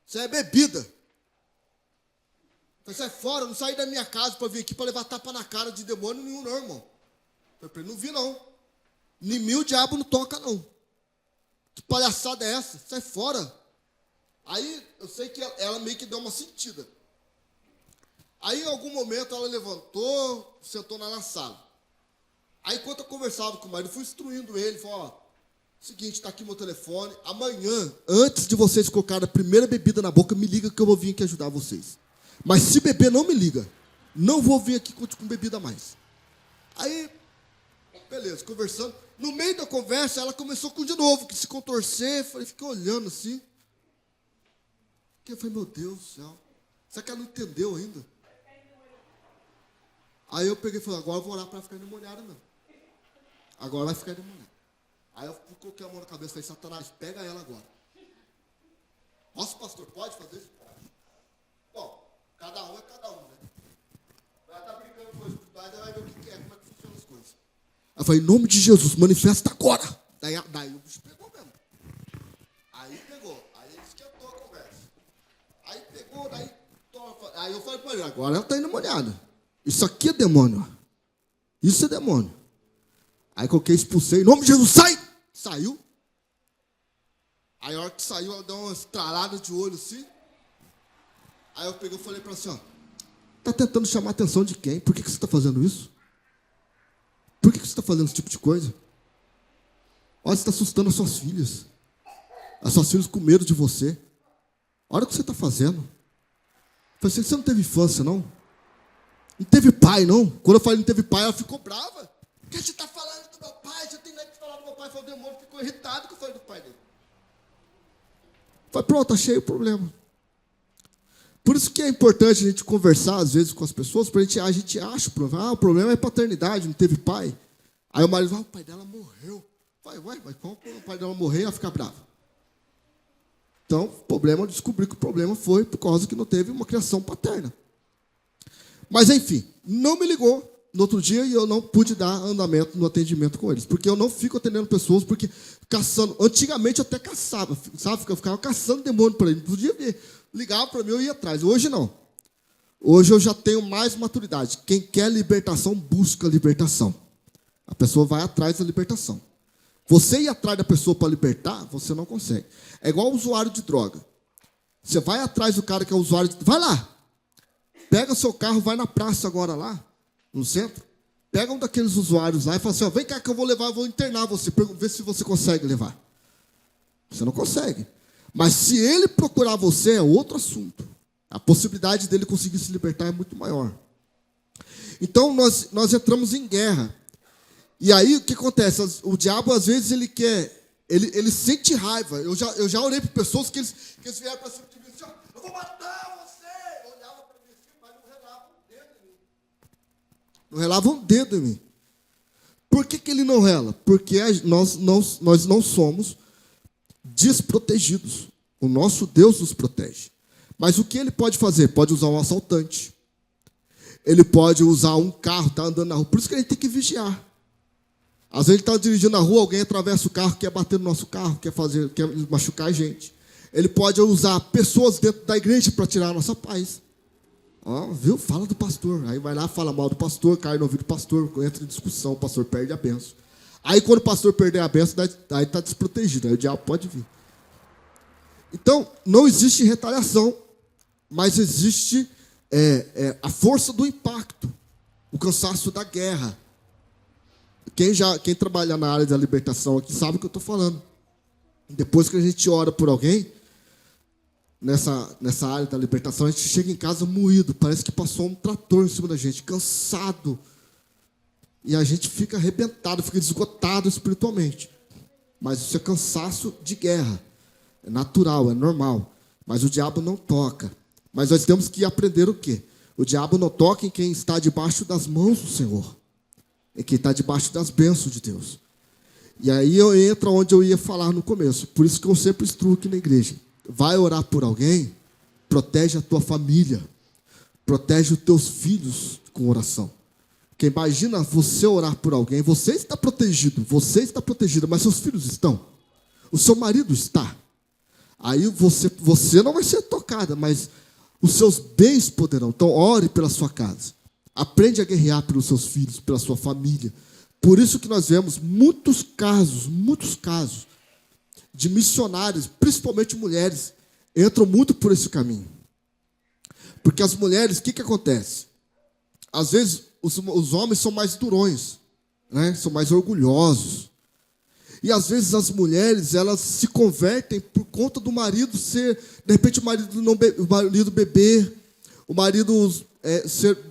Isso é bebida. Sai fora, eu não saí da minha casa para vir aqui para levar tapa na cara de demônio nenhum, não, irmão. Eu falei, não vi, não. Nem mim o diabo não toca, não. Que palhaçada é essa? Sai fora. Aí, eu sei que ela meio que deu uma sentida. Aí, em algum momento, ela levantou, sentou na sala. Aí, enquanto eu conversava com o marido, fui instruindo ele, falou, seguinte, está aqui meu telefone, amanhã, antes de vocês colocarem a primeira bebida na boca, me liga que eu vou vir aqui ajudar vocês. Mas se beber, não me liga. Não vou vir aqui com bebida mais. Aí, beleza, conversando. No meio da conversa, ela começou de novo, que se contorcer. Fiquei olhando assim. Eu falei, meu Deus do céu. Será que ela não entendeu ainda? Aí eu peguei e falei, agora eu vou orar para ficar endemoniada, não. Agora vai ficar endemoniada. Aí eu coloquei a mão na cabeça e falei, Satanás, pega ela agora. Nossa, pastor, pode fazer isso? Pode. Bom, cada um é cada um, né? Vai estar brincando com isso, vai ver o que é, como é que funciona as coisas. Aí eu falei, em nome de Jesus, manifesta agora. Daí o bicho pegou mesmo. Aí pegou, aí ele esquentou a conversa. Aí pegou, aí eu falei para ele, agora ela está endemoniada. Isso aqui é demônio. Isso é demônio. Aí coloquei, expulsei, em nome de Jesus, sai! Saiu. Aí a hora que saiu, ela deu uma estralada de olho assim. Aí eu peguei e falei para ela assim, ó, está tentando chamar a atenção de quem? Por que você está fazendo isso? Por que você está fazendo esse tipo de coisa? Olha, você está assustando as suas filhas. As suas filhas com medo de você. Olha o que você está fazendo. Eu falei assim, você não teve infância, não? Não teve pai, não? Quando eu falei não teve pai, ela ficou brava. O que você está falando do meu pai? Você tem nada que falar do meu pai. O demônio ficou irritado que eu falei do pai dele. Eu falei, pronto, achei o problema. Por isso que é importante a gente conversar, às vezes, com as pessoas, para a gente acha o problema. O problema é paternidade, não teve pai. Aí o marido fala, o pai dela morreu. Vai, mas como o pai dela morrer, ela fica brava? Então, o problema, eu descobri que o problema foi por causa que não teve uma criação paterna. Mas, enfim, não me ligou no outro dia e eu não pude dar andamento no atendimento com eles. Porque eu não fico atendendo pessoas, porque caçando. Antigamente eu até caçava, sabe? Eu ficava caçando demônio para ele. Não podia ver. Ligava para mim, eu ia atrás. Hoje não. Hoje eu já tenho mais maturidade. Quem quer libertação, busca libertação. A pessoa vai atrás da libertação. Você ir atrás da pessoa para libertar, você não consegue. É igual o usuário de droga. Você vai atrás do cara que é usuário de... Vai lá. Pega seu carro, vai na praça agora lá, no centro. Pega um daqueles usuários lá e fala assim, ó, vem cá que eu vou levar, eu vou internar você. Vê se você consegue levar. Você não consegue. Mas se ele procurar você, é outro assunto. A possibilidade dele conseguir se libertar é muito maior. Então, nós entramos em guerra. E aí, o que acontece? O diabo, às vezes, ele quer... Ele sente raiva. Eu já orei para pessoas que eles vieram para cima de mim assim, eu vou matar você! Eu olhava para mim assim, mas não relava um dedo em mim. Não relava um dedo em mim. Por que ele não rela? Porque nós não somos desprotegidos. O nosso Deus nos protege. Mas o que ele pode fazer? Pode usar um assaltante. Ele pode usar um carro, está andando na rua. Por isso que a gente tem que vigiar. Às vezes ele está dirigindo na rua, alguém atravessa o carro, quer bater no nosso carro, quer machucar a gente. Ele pode usar pessoas dentro da igreja para tirar a nossa paz. Ó, viu? Fala do pastor. Aí vai lá, fala mal do pastor, cai no ouvido do pastor, entra em discussão, o pastor perde a bênção. Aí quando o pastor perder a bênção, aí está desprotegido, aí o diabo pode vir. Então, não existe retaliação, mas existe a força do impacto, o cansaço da guerra. Quem trabalha na área da libertação aqui sabe o que eu estou falando. Depois que a gente ora por alguém, nessa área da libertação, a gente chega em casa moído, parece que passou um trator em cima da gente, cansado. E a gente fica arrebentado, fica esgotado espiritualmente. Mas isso é cansaço de guerra. É natural, é normal. Mas o diabo não toca. Mas nós temos que aprender o quê? O diabo não toca em quem está debaixo das mãos do Senhor. Em quem está debaixo das bênçãos de Deus. E aí eu entro onde eu ia falar no começo. Por isso que eu sempre instruo aqui na igreja. Vai orar por alguém, protege a tua família. Protege os teus filhos com oração. Porque imagina você orar por alguém, você está protegida, mas seus filhos estão. O seu marido está. Aí você não vai ser tocada, mas os seus bens poderão. Então, ore pela sua casa. Aprende a guerrear pelos seus filhos, pela sua família. Por isso que nós vemos muitos casos de missionários, principalmente mulheres, entram muito por esse caminho. Porque as mulheres, o que acontece? Às vezes, os homens são mais durões, né? São mais orgulhosos. E às vezes as mulheres, elas se convertem por conta do marido ser, de repente o marido beber, o marido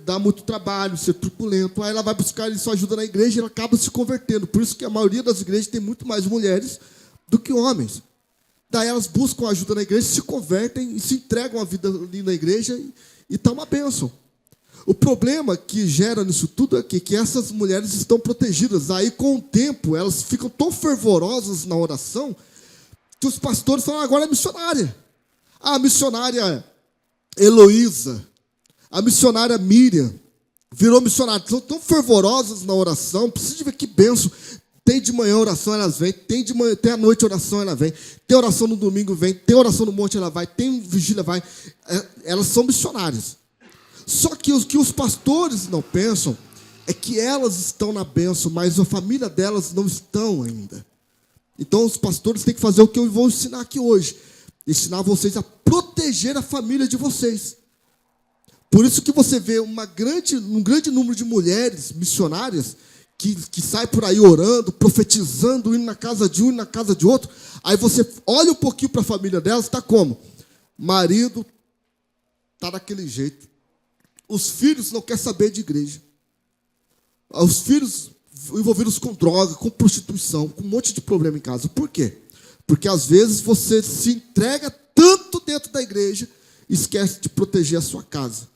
dá muito trabalho, ser truculento. Aí ela vai buscar sua ajuda na igreja e ela acaba se convertendo. Por isso que a maioria das igrejas tem muito mais mulheres do que homens. Daí elas buscam ajuda na igreja, se convertem e se entregam a vida ali na igreja e está uma bênção. O problema que gera nisso tudo é que essas mulheres estão protegidas. Aí, com o tempo, elas ficam tão fervorosas na oração que os pastores falam, agora é missionária. A missionária Heloísa, a missionária Miriam, virou missionária. São tão fervorosas na oração, precisa de ver que benção. Tem de manhã oração, elas vêm. Tem à noite oração, ela vem. Tem oração no domingo, vem. Tem oração no monte, ela vai. Tem vigília, vai. Elas são missionárias. Só que o que os pastores não pensam é que elas estão na bênção, mas a família delas não estão ainda. Então os pastores têm que fazer o que eu vou ensinar aqui hoje. Ensinar vocês a proteger a família de vocês. Por isso que você vê um grande número de mulheres missionárias que sai por aí orando, profetizando, indo na casa de um e na casa de outro. Aí você olha um pouquinho para a família delas, está como? Marido está daquele jeito. Os filhos não querem saber de igreja. Os filhos envolvidos com droga, com prostituição, com um monte de problema em casa. Por quê? Porque às vezes você se entrega tanto dentro da igreja e esquece de proteger a sua casa.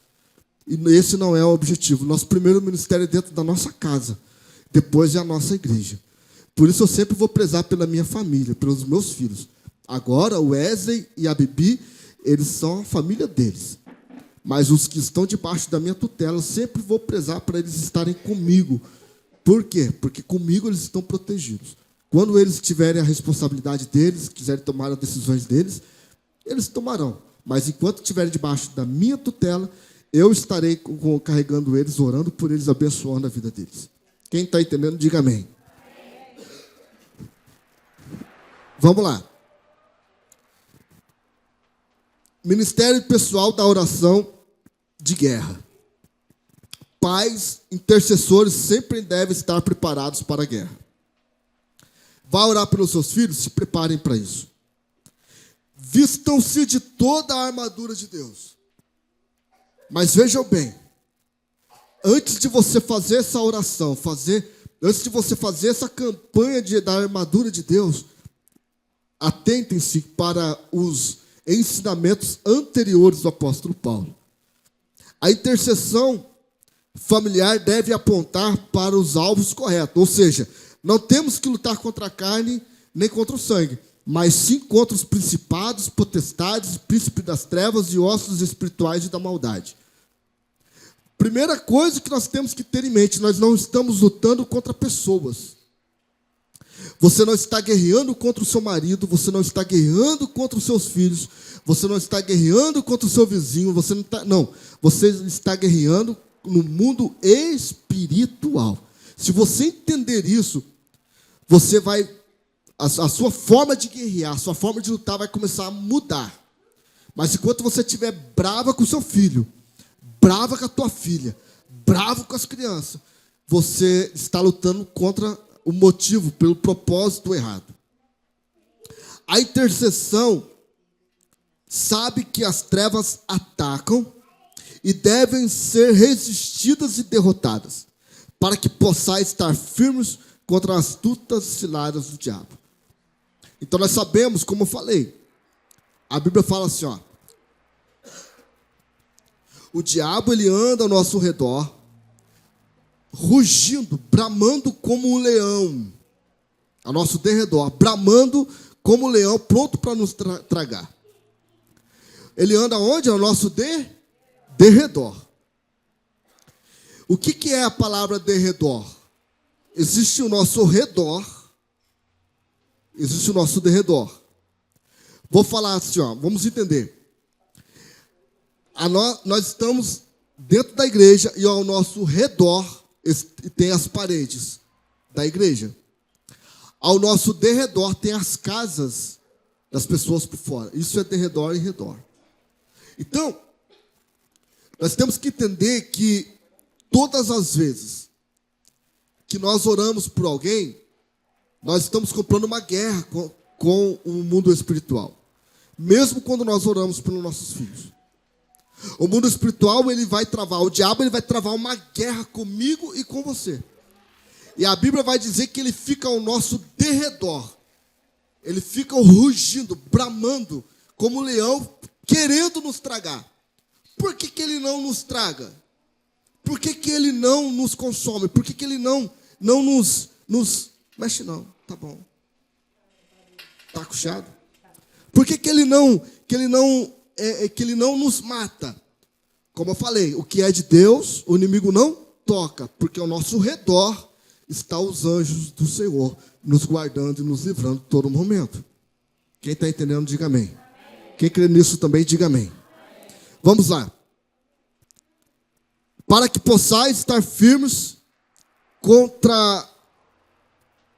E esse não é o objetivo. Nosso primeiro ministério é dentro da nossa casa. Depois é a nossa igreja. Por isso eu sempre vou prezar pela minha família, pelos meus filhos. Agora o Wesley e a Bibi, eles são a família deles. Mas os que estão debaixo da minha tutela, eu sempre vou prezar para eles estarem comigo. Por quê? Porque comigo eles estão protegidos. Quando eles tiverem a responsabilidade deles, quiserem tomar as decisões deles, eles tomarão. Mas enquanto estiverem debaixo da minha tutela, eu estarei carregando eles, orando por eles, abençoando a vida deles. Quem está entendendo, diga amém. Vamos lá. Ministério pessoal da oração de guerra. Pais, intercessores sempre devem estar preparados para a guerra. Vá orar pelos seus filhos, se preparem para isso. Vistam-se de toda a armadura de Deus. Mas vejam bem, antes de você fazer essa oração, antes de você fazer essa campanha da armadura de Deus, atentem-se para os ensinamentos anteriores do apóstolo Paulo. A intercessão familiar deve apontar para os alvos corretos, ou seja, não temos que lutar contra a carne nem contra o sangue, mas sim contra os principados, potestades, príncipes das trevas e ossos espirituais e da maldade. Primeira coisa que nós temos que ter em mente, nós não estamos lutando contra pessoas. Você não está guerreando contra o seu marido, você não está guerreando contra os seus filhos, você não está guerreando contra o seu vizinho, você está guerreando no mundo espiritual. Se você entender isso, você vai, a sua forma de guerrear, a sua forma de lutar vai começar a mudar. Mas enquanto você estiver brava com o seu filho, brava com a tua filha, bravo com as crianças, você está lutando contra o motivo, pelo propósito errado. A intercessão sabe que as trevas atacam e devem ser resistidas e derrotadas, para que possais estar firmes contra as astutas ciladas do diabo. Então nós sabemos, como eu falei, a Bíblia fala assim, ó, o diabo ele anda ao nosso redor, rugindo, bramando como um leão, ao nosso derredor, bramando como um leão, pronto para nos tragar. Ele anda onde? Ao nosso derredor. O que é a palavra derredor? Existe o nosso redor, existe o nosso derredor. Vou falar assim, ó, vamos entender. Nós estamos dentro da igreja e ao nosso redor tem as paredes da igreja. Ao nosso derredor tem as casas das pessoas por fora. Isso é derredor e redor. Então, nós temos que entender que todas as vezes que nós oramos por alguém, nós estamos comprando uma guerra com o mundo espiritual. Mesmo quando nós oramos pelos nossos filhos. O mundo espiritual, ele vai travar, o diabo ele vai travar uma guerra comigo e com você. E a Bíblia vai dizer que ele fica ao nosso derredor. Ele fica rugindo, bramando, como um leão, querendo nos tragar. Por que ele não nos traga? Por que que ele não nos consome? Por que que ele não nos mexe não, tá bom. Tá coxado? Por que que ele não nos mata? Como eu falei, o que é de Deus, o inimigo não toca, porque ao nosso redor estão os anjos do Senhor, nos guardando e nos livrando todo momento. Quem está entendendo, diga amém. Quem crê nisso também, diga amém. Vamos lá. Para que possais estar firmes contra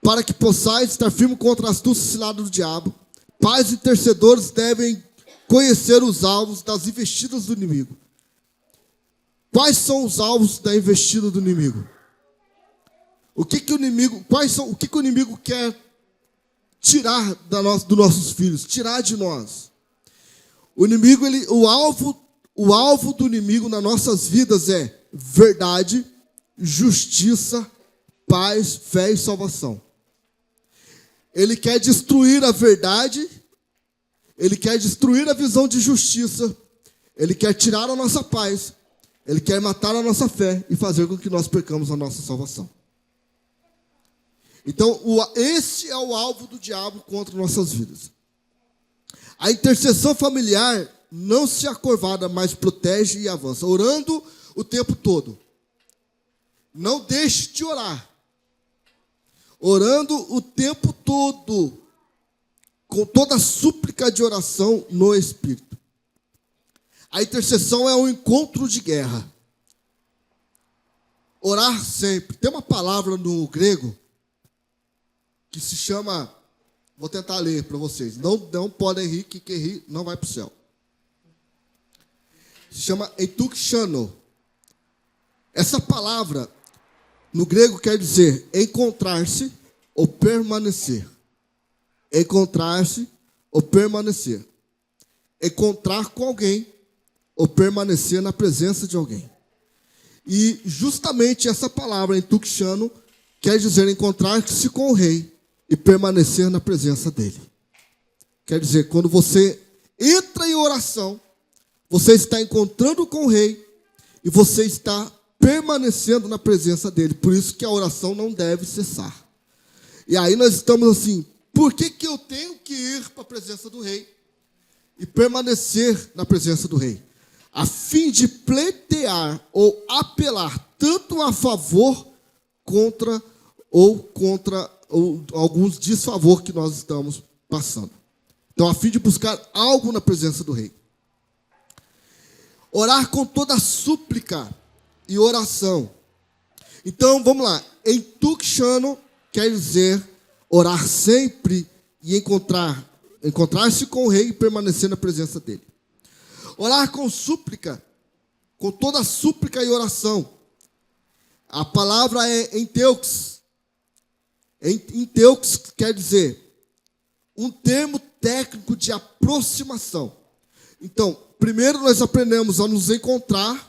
a astúcia cilada do diabo, pais intercedores devem conhecer os alvos das investidas do inimigo. Quais são os alvos da investida do inimigo? O que o inimigo quer tirar dos nossos filhos, tirar de nós? O alvo do inimigo nas nossas vidas é verdade, justiça, paz, fé e salvação. Ele quer destruir a verdade, ele quer destruir a visão de justiça, ele quer tirar a nossa paz, ele quer matar a nossa fé e fazer com que nós percamos a nossa salvação. Então, esse é o alvo do diabo contra nossas vidas. A intercessão familiar não se acovada, mas protege e avança, orando o tempo todo. Não deixe de orar. Orando o tempo todo, com toda súplica de oração no Espírito. A intercessão é um encontro de guerra. Orar sempre. Tem uma palavra no grego que se chama, vou tentar ler para vocês. Não podem rir, que quem ri não vai para o céu. Se chama entukshano. Essa palavra no grego quer dizer encontrar-se ou permanecer. Encontrar-se ou permanecer. Encontrar com alguém ou permanecer na presença de alguém. E justamente essa palavra entukshano quer dizer encontrar-se com o rei e permanecer na presença dele. Quer dizer, quando você entra em oração, você está encontrando com o rei e você está permanecendo na presença dele. Por isso que a oração não deve cessar. E aí nós estamos assim, por que eu tenho que ir para a presença do rei e permanecer na presença do rei? A fim de pleitear ou apelar tanto a favor contra alguns desfavor que nós estamos passando. Então, a fim de buscar algo na presença do rei. Orar com toda súplica e oração. Então, vamos lá. Entukshano quer dizer orar sempre e encontrar-se com o rei e permanecer na presença dele. Orar com súplica, com toda súplica e oração. A palavra é enteux. Enteux quer dizer um termo técnico de aproximação. Então, primeiro nós aprendemos a nos encontrar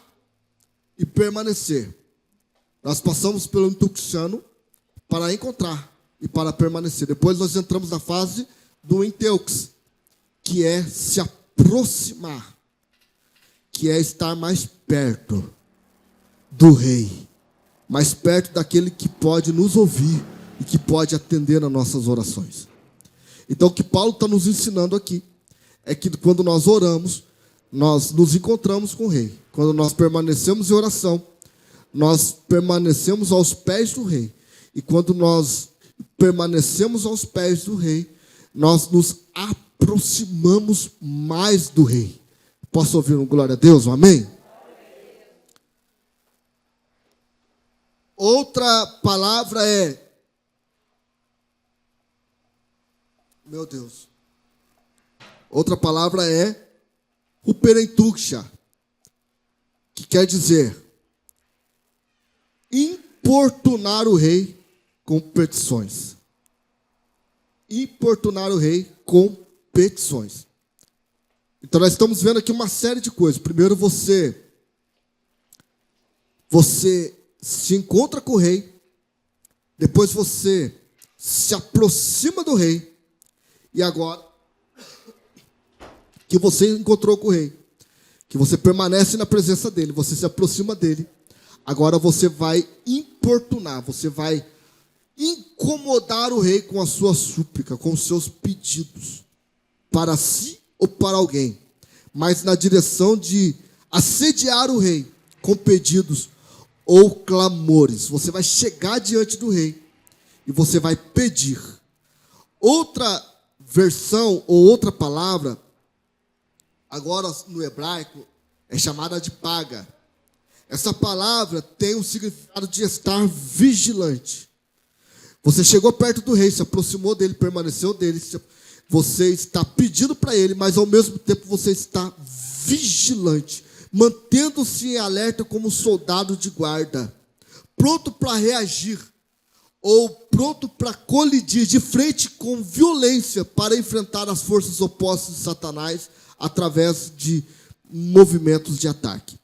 e permanecer. Nós passamos pelo entukshano para encontrar e para permanecer. Depois nós entramos na fase do enteux, que é se aproximar, que é estar mais perto do rei, mais perto daquele que pode nos ouvir e que pode atender às nossas orações. Então, o que Paulo está nos ensinando aqui é que quando nós oramos, nós nos encontramos com o rei. Quando nós permanecemos em oração, nós permanecemos aos pés do rei. E quando nós permanecemos aos pés do rei, nós nos aproximamos mais do rei. Posso ouvir um glória a Deus? Um amém? Outra palavra é... Meu Deus. Outra palavra é huperentuksha, que quer dizer importunar o rei com petições. Importunar o rei com petições. Então nós estamos vendo aqui uma série de coisas. Primeiro você se encontra com o rei, depois você se aproxima do rei, e agora que você encontrou com o rei, que você permanece na presença dele, você se aproxima dele, Agora você vai importunar, você vai incomodar o rei com a sua súplica, com os seus pedidos, para si ou para alguém, mas na direção de assediar o rei com pedidos ou clamores. Você vai chegar diante do rei e você vai pedir. Outra versão ou outra palavra, agora no hebraico, é chamada de paga. Essa palavra tem o significado de estar vigilante. Você chegou perto do rei, se aproximou dele, permaneceu dele. Você está pedindo para ele, mas ao mesmo tempo você está vigilante, mantendo-se em alerta como um soldado de guarda, pronto para reagir ou pronto para colidir de frente com violência para enfrentar as forças opostas de Satanás através de movimentos de ataque.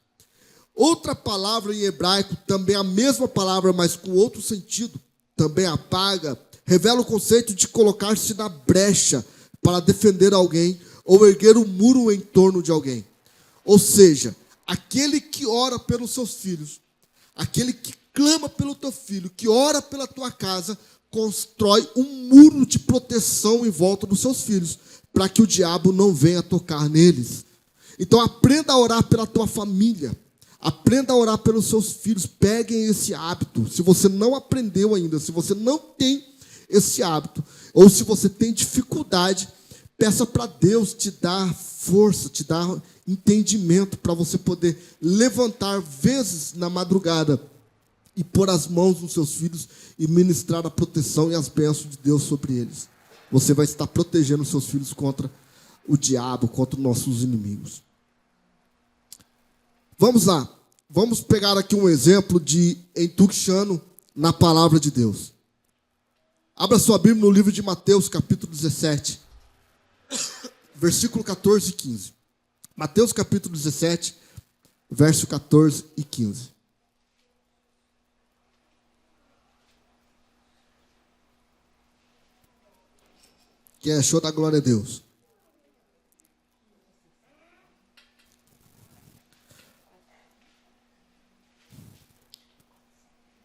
Outra palavra em hebraico, também a mesma palavra, mas com outro sentido, também apaga, revela o conceito de colocar-se na brecha para defender alguém ou erguer um muro em torno de alguém. Ou seja, aquele que ora pelos seus filhos, aquele que clama pelo teu filho, que ora pela tua casa, constrói um muro de proteção em volta dos seus filhos, para que o diabo não venha tocar neles. Então aprenda a orar pela tua família. Aprenda a orar pelos seus filhos. Peguem esse hábito. Se você não aprendeu ainda, se você não tem esse hábito, ou se você tem dificuldade, peça para Deus te dar força, te dar entendimento para você poder levantar vezes na madrugada e pôr as mãos nos seus filhos e ministrar a proteção e as bênçãos de Deus sobre eles. Você vai estar protegendo os seus filhos contra o diabo, contra os nossos inimigos. Vamos lá. Vamos pegar aqui um exemplo de Tuxano na palavra de Deus. Abra sua Bíblia no livro de Mateus, capítulo 17, versículo 14 e 15. Mateus, capítulo 17, verso 14 e 15. Quem achou, da glória a Deus.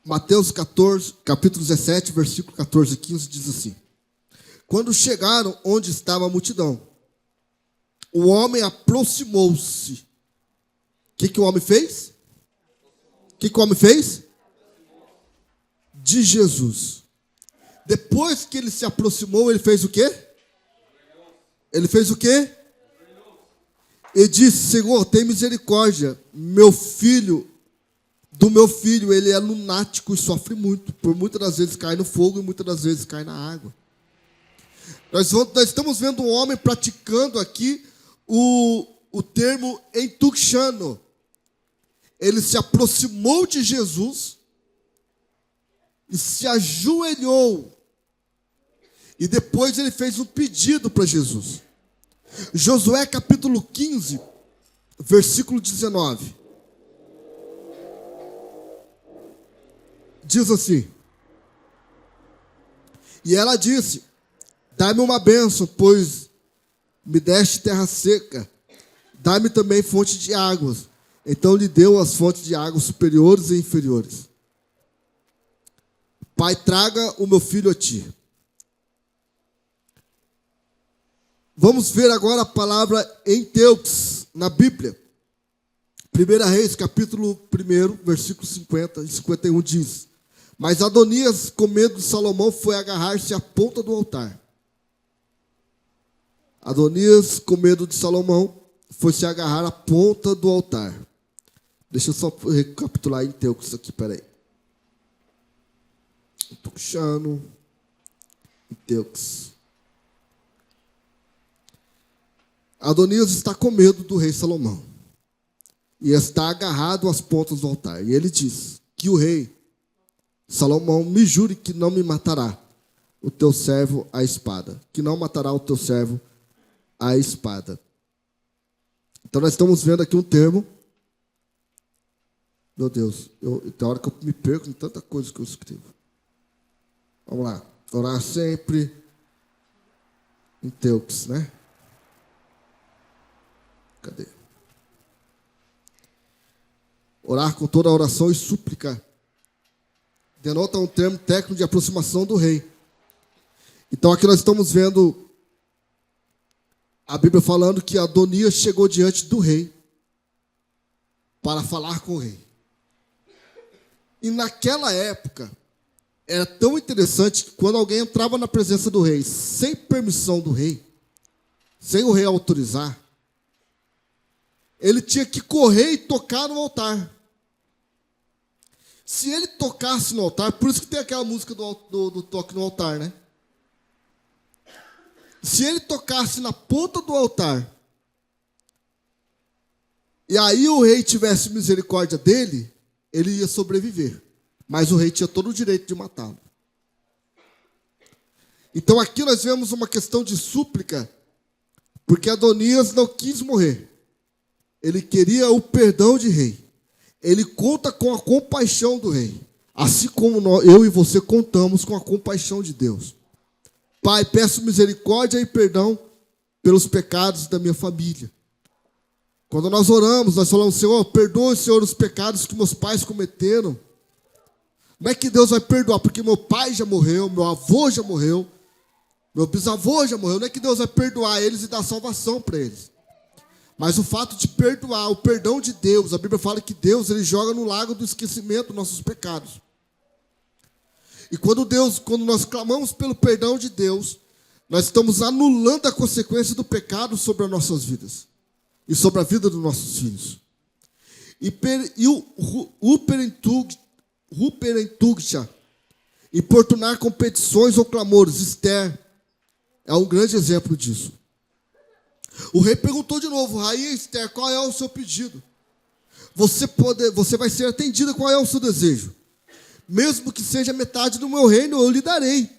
Mateus 14, capítulo 17, versículo 14 e 15 diz assim: Quando chegaram onde estava a multidão, o homem aproximou-se. O que o homem fez? O que o homem fez? De Jesus. Depois que ele se aproximou, ele fez o quê? Ele fez o quê? Ele disse: Senhor, tem misericórdia, do meu filho, ele é lunático e sofre muito. Por muitas das vezes cai no fogo e muitas das vezes cai na água. Nós estamos vendo um homem praticando aqui o termo Tuxano. Ele se aproximou de Jesus e se ajoelhou. E depois ele fez um pedido para Jesus. Josué capítulo 15, versículo 19. Diz assim: E ela disse: Dá-me uma bênção, pois me deste terra seca. Dá-me também fonte de águas. Então lhe deu as fontes de águas superiores e inferiores. Pai, traga o meu filho a ti. Vamos ver agora a palavra Enteux na Bíblia. 1 Reis, capítulo 1, versículo 50 e 51 diz: Mas Adonias, com medo de Salomão, foi agarrar-se à ponta do altar. Adonias, com medo de Salomão, foi se agarrar à ponta do altar. Deixa eu só recapitular em Enteux aqui, peraí. Tuxano, Enteux. Adonias está com medo do rei Salomão e está agarrado às pontas do altar. E ele diz que o rei Salomão me jure que não me matará o teu servo à espada, que não matará o teu servo à espada. Então nós estamos vendo aqui um termo. Meu Deus, tem hora que eu me perco em tanta coisa que eu escrevo. Vamos lá. Orar sempre em Enteux, né? Cadê? Orar com toda a oração e súplica denota um termo técnico de aproximação do rei. Então aqui nós estamos vendo a Bíblia falando que Adonias chegou diante do rei para falar com o rei. E naquela época, era tão interessante que quando alguém entrava na presença do rei, sem permissão do rei, sem o rei autorizar, ele tinha que correr e tocar no altar. Se ele tocasse no altar, por isso que tem aquela música do toque no altar, né? Se ele tocasse na ponta do altar, e aí o rei tivesse misericórdia dele, ele ia sobreviver. Mas o rei tinha todo o direito de matá-lo. Então aqui nós vemos uma questão de súplica, porque Adonias não quis morrer. Ele queria o perdão de rei. Ele conta com a compaixão do rei. Assim como eu e você contamos com a compaixão de Deus. Pai, peço misericórdia e perdão pelos pecados da minha família. Quando nós oramos, nós falamos, Senhor, perdoe, Senhor, os pecados que meus pais cometeram. Não é que Deus vai perdoar, porque meu pai já morreu, meu avô já morreu, meu bisavô já morreu. Não é que Deus vai perdoar eles e dar salvação para eles. Mas o fato de perdoar, o perdão de Deus, a Bíblia fala que Deus ele joga no lago do esquecimento nossos pecados. E quando nós clamamos pelo perdão de Deus, nós estamos anulando a consequência do pecado sobre as nossas vidas e sobre a vida dos nossos filhos. E o Ruperentugcha, importunar com petições ou clamores, Esther é um grande exemplo disso. O rei perguntou de novo, Rainha Esther, qual é o seu pedido? Você vai ser atendida, qual é o seu desejo? Mesmo que seja metade do meu reino, eu lhe darei.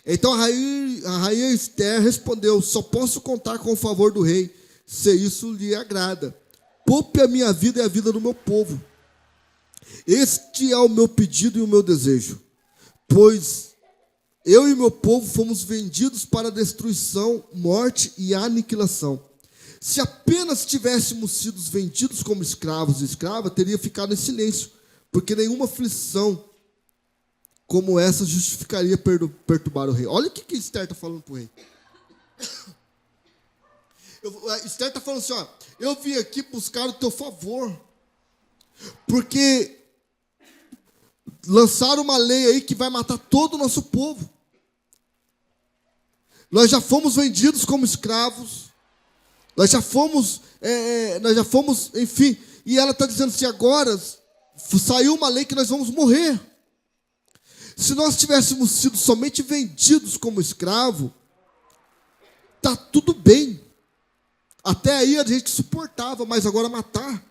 Então a rainha Esther respondeu, só posso contar com o favor do rei, se isso lhe agrada. Poupe a minha vida e a vida do meu povo. Este é o meu pedido e o meu desejo, pois eu e meu povo fomos vendidos para destruição, morte e aniquilação. Se apenas tivéssemos sido vendidos como escravos e escravas, teria ficado em silêncio, porque nenhuma aflição como essa justificaria perturbar o rei. Olha o que Esther está falando para o rei. Esther está falando assim, ó, eu vim aqui buscar o teu favor, porque lançaram uma lei aí que vai matar todo o nosso povo. Nós já fomos vendidos como escravos. Nós já fomos, enfim. E ela está dizendo assim, agora saiu uma lei que nós vamos morrer. Se nós tivéssemos sido somente vendidos como escravo, tá tudo bem. Até aí a gente suportava, mas agora matar.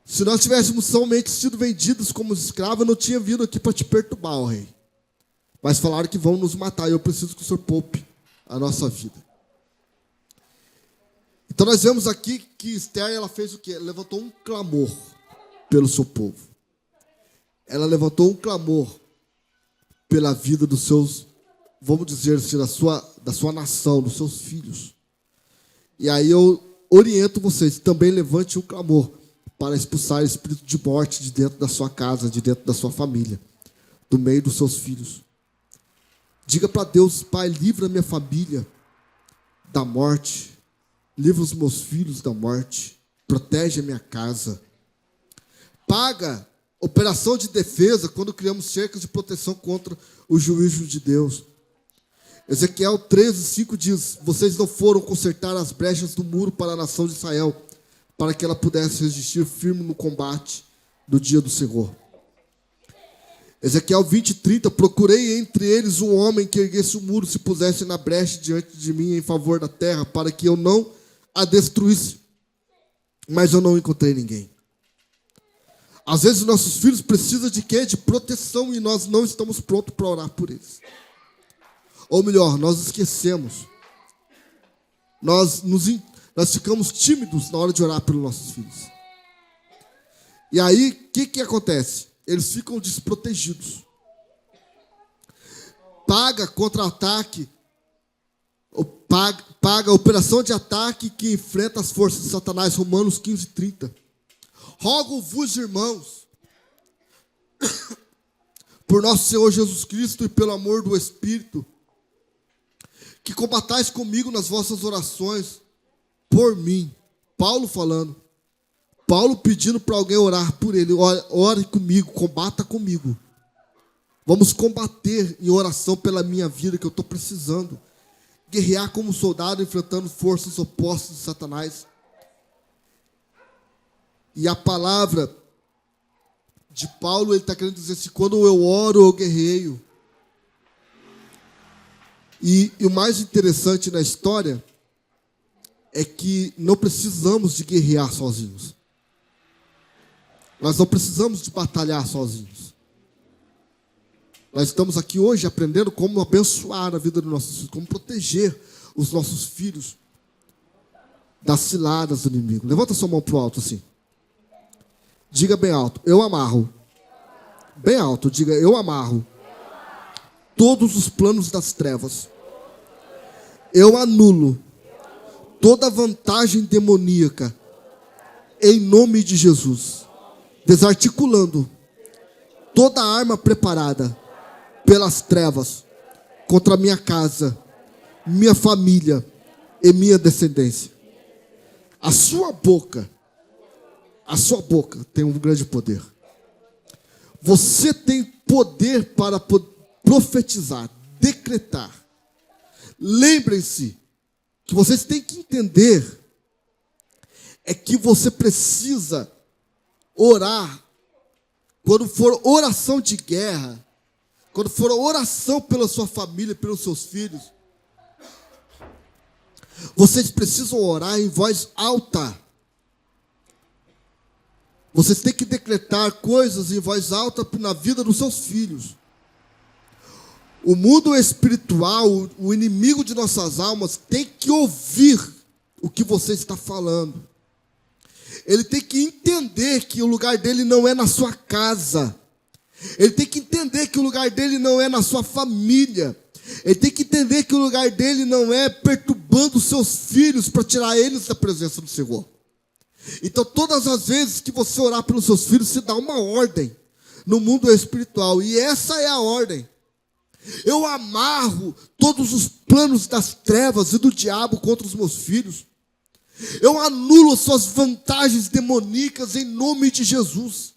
Se nós tivéssemos somente sido vendidos como escravos, eu não tinha vindo aqui para te perturbar, ó rei. Mas falaram que vão nos matar, e eu preciso que o Senhor poupe a nossa vida. Então nós vemos aqui que Esther, ela fez o quê? Ela levantou um clamor pelo seu povo. Ela levantou um clamor pela vida dos seus, vamos dizer assim, da sua nação, dos seus filhos. E aí eu oriento vocês, também levante um clamor para expulsar o espírito de morte de dentro da sua casa, de dentro da sua família, do meio dos seus filhos. Diga para Deus, Pai, livra a minha família da morte, livra os meus filhos da morte, protege a minha casa. Paga operação de defesa quando criamos cercas de proteção contra o juízo de Deus. Ezequiel 13:5 diz, vocês não foram consertar as brechas do muro para a nação de Israel, para que ela pudesse resistir firme no combate do dia do Senhor. Ezequiel 20:30, procurei entre eles um homem que erguesse o muro, se pusesse na brecha diante de mim em favor da terra, para que eu não a destruísse. Mas eu não encontrei ninguém. Às vezes nossos filhos precisam de quê? De proteção, e nós não estamos prontos para orar por eles. Ou melhor, nós esquecemos. Nós ficamos tímidos na hora de orar pelos nossos filhos. E aí, o que acontece? Eles ficam desprotegidos. Paga contra-ataque, paga a operação de ataque que enfrenta as forças de Satanás, Romanos 15:30. Rogo-vos, irmãos, por nosso Senhor Jesus Cristo e pelo amor do Espírito, que combatais comigo nas vossas orações por mim. Paulo falando. Paulo pedindo para alguém orar por ele. Ore comigo, combata comigo. Vamos combater em oração pela minha vida, que eu estou precisando. Guerrear como soldado, enfrentando forças opostas de Satanás. E a palavra de Paulo, ele está querendo dizer assim, quando eu oro, eu guerreio. E o mais interessante na história é que não precisamos de guerrear sozinhos. Nós não precisamos de batalhar sozinhos. Nós estamos aqui hoje aprendendo como abençoar a vida dos nossos filhos, como proteger os nossos filhos das ciladas do inimigo. Levanta sua mão para o alto assim. Diga bem alto, eu amarro. Bem alto, diga, eu amarro todos os planos das trevas. Eu anulo toda vantagem demoníaca em nome de Jesus, desarticulando toda arma preparada pelas trevas contra minha casa, minha família e minha descendência. A sua boca tem um grande poder. Você tem poder para profetizar, decretar. Lembrem-se que vocês têm que entender é que você precisa orar. Quando for oração de guerra, quando for oração pela sua família, pelos seus filhos, vocês precisam orar em voz alta. Vocês têm que decretar coisas em voz alta na vida dos seus filhos. O mundo espiritual, o inimigo de nossas almas, tem que ouvir o que você está falando. Ele tem que entender que o lugar dele não é na sua casa. Ele tem que entender que o lugar dele não é na sua família. Ele tem que entender que o lugar dele não é perturbando os seus filhos para tirar eles da presença do Senhor. Então, todas as vezes que você orar pelos seus filhos, você dá uma ordem no mundo espiritual. E essa é a ordem. Eu amarro todos os planos das trevas e do diabo contra os meus filhos. Eu anulo as suas vantagens demoníacas em nome de Jesus.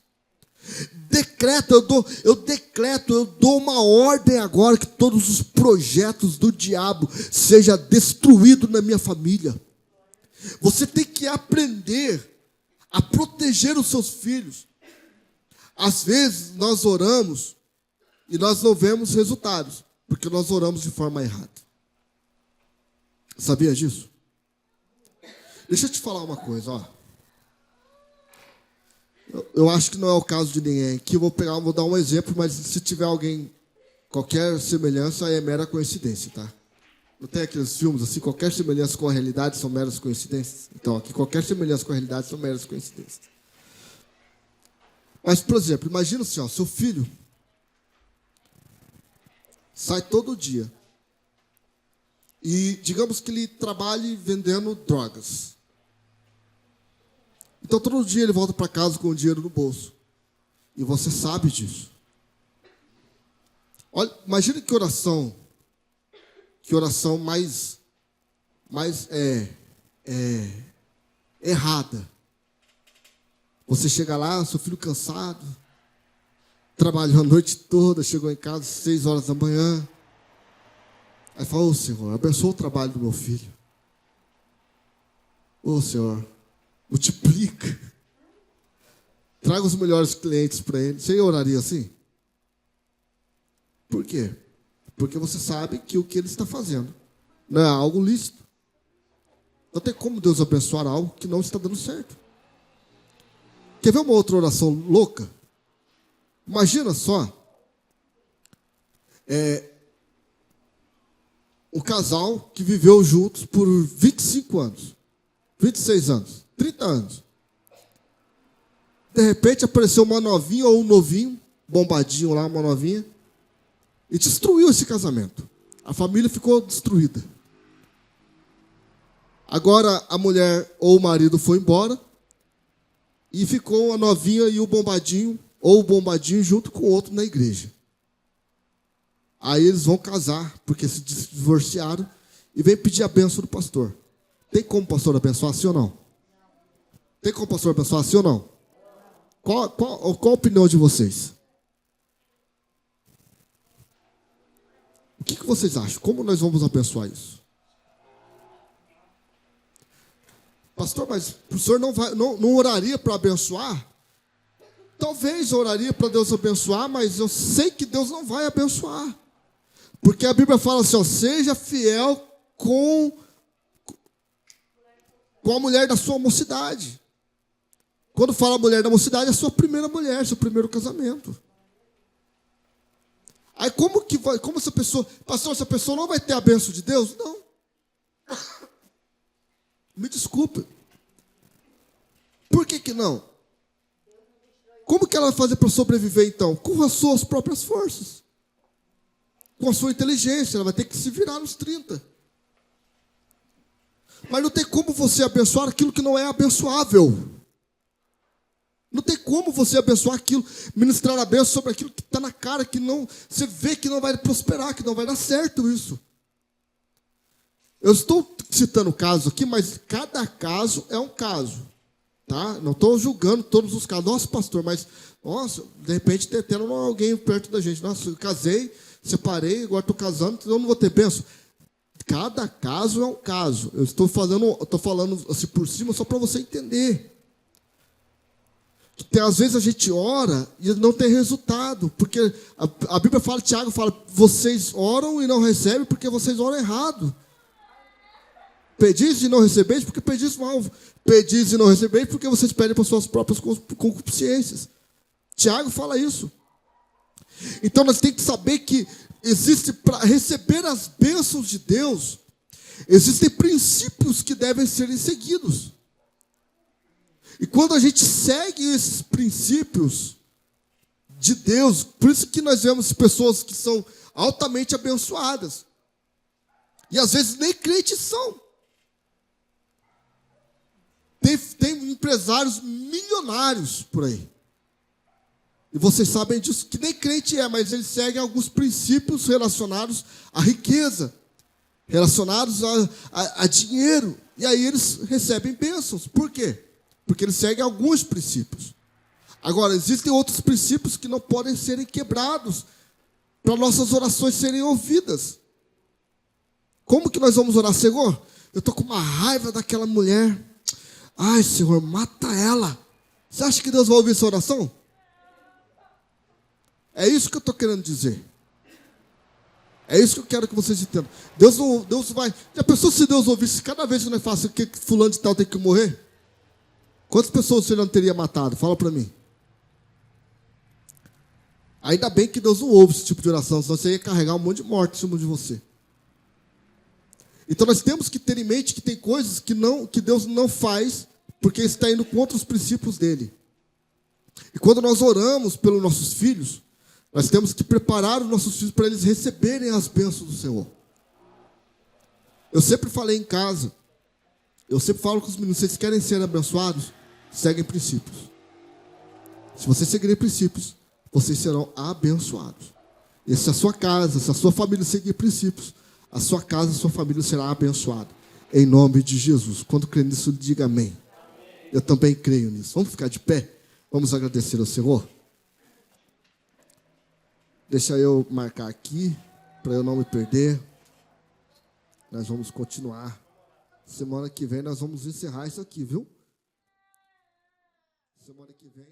Eu dou uma ordem agora que todos os projetos do diabo sejam destruídos na minha família. Você tem que aprender a proteger os seus filhos. Às vezes nós oramos e nós não vemos resultados, porque nós oramos de forma errada. Sabia disso? Deixa eu te falar uma coisa, ó. Eu acho que não é o caso de ninguém aqui. Eu vou dar um exemplo, mas se tiver alguém, qualquer semelhança é mera coincidência, tá? Não tem aqueles filmes assim, qualquer semelhança com a realidade são meras coincidências? Então, aqui qualquer semelhança com a realidade são meras coincidências. Mas, por exemplo, imagina assim, ó, seu filho sai todo dia e digamos que ele trabalhe vendendo drogas. Então, todo dia ele volta para casa com o dinheiro no bolso. E você sabe disso. Olha, imagina que oração mais errada. Você chega lá, seu filho cansado, trabalhou a noite toda, chegou em casa às 6 horas da manhã. Aí fala, ô Senhor, abençoa o trabalho do meu filho. Ô Senhor, multiplica. Traga os melhores clientes para ele. Você oraria assim? Por quê? Porque você sabe que o que ele está fazendo não é algo lícito. Não tem como Deus abençoar algo que não está dando certo. Quer ver uma outra oração louca? Imagina só. Um casal que viveu juntos por 25 anos, 26 anos, 30 anos. De repente apareceu uma novinha ou um novinho, bombadinho lá, uma novinha, e destruiu esse casamento. A família ficou destruída. Agora a mulher ou o marido foi embora, e ficou a novinha e o bombadinho, ou o bombadinho junto com o outro na igreja. Aí eles vão casar, porque se divorciaram, e vem pedir a bênção do pastor. Tem como o pastor abençoar, sim ou não? Tem como o pastor abençoar, sim ou não? Qual a opinião de vocês? O que vocês acham? Como nós vamos abençoar isso? Pastor, mas o senhor não oraria para abençoar? Talvez eu oraria para Deus abençoar, mas eu sei que Deus não vai abençoar. Porque a Bíblia fala assim, ó, seja fiel com a mulher da sua mocidade. Quando fala mulher da mocidade, é a sua primeira mulher, seu primeiro casamento. Aí como essa pessoa, pastor, essa pessoa não vai ter a bênção de Deus? Não. Me desculpe. Por que não? Como que ela vai fazer para sobreviver então? Com as suas próprias forças. Com a sua inteligência, ela vai ter que se virar nos 30. Mas não tem como você abençoar aquilo que não é abençoável. Não tem como você abençoar aquilo, ministrar a bênção sobre aquilo que está na cara, que não, você vê que não vai prosperar, que não vai dar certo isso. Eu estou citando casos aqui, mas cada caso é um caso. Tá? Não estou julgando todos os casos. Nossa, pastor, mas, nossa, de repente tendo alguém perto da gente. Nossa, eu casei, separei, agora estou casando, então eu não vou ter bênção. Cada caso é um caso. Eu estou falando assim por cima só para você entender. Às vezes a gente ora e não tem resultado, porque a Bíblia fala, Tiago fala, vocês oram e não recebem porque vocês oram errado. Pedis e não recebeis porque pedis mal. Pedis e não recebeis porque vocês pedem para suas próprias concupiscências. Tiago fala isso. Então nós temos que saber que existe, para receber as bênçãos de Deus, existem princípios que devem ser seguidos. E quando a gente segue esses princípios de Deus, por isso que nós vemos pessoas que são altamente abençoadas. E às vezes nem crentes são. Tem empresários milionários por aí. E vocês sabem disso, que nem crente é, mas eles seguem alguns princípios relacionados à riqueza, relacionados a dinheiro. E aí eles recebem bênçãos. Por quê? Porque eles seguem alguns princípios. Agora, existem outros princípios que não podem serem quebrados para nossas orações serem ouvidas. Como que nós vamos orar? Senhor, eu estou com uma raiva daquela mulher. Ai, Senhor, mata ela. Você acha que Deus vai ouvir essa oração? É isso que eu estou querendo dizer. É isso que eu quero que vocês entendam. Deus vai... Já pensou se Deus ouvisse cada vez que nós falamos que fulano de tal tem que morrer? Quantas pessoas você não teria matado? Fala para mim. Ainda bem que Deus não ouve esse tipo de oração, senão você ia carregar um monte de morte em cima de você. Então nós temos que ter em mente que tem coisas que Deus não faz, porque está indo contra os princípios dele. E quando nós oramos pelos nossos filhos, nós temos que preparar os nossos filhos para eles receberem as bênçãos do Senhor. Eu sempre falei em casa, eu sempre falo com os meninos, vocês querem ser abençoados? Seguem princípios. Se vocês seguirem princípios, vocês serão abençoados. E se a sua casa, se a sua família seguir princípios, a sua casa, a sua família será abençoada. Em nome de Jesus. Quando crê nisso, diga amém. Eu também creio nisso. Vamos ficar de pé? Vamos agradecer ao Senhor? Deixa eu marcar aqui, para eu não me perder. Nós vamos continuar. Semana que vem nós vamos encerrar isso aqui, viu? Semana que vem.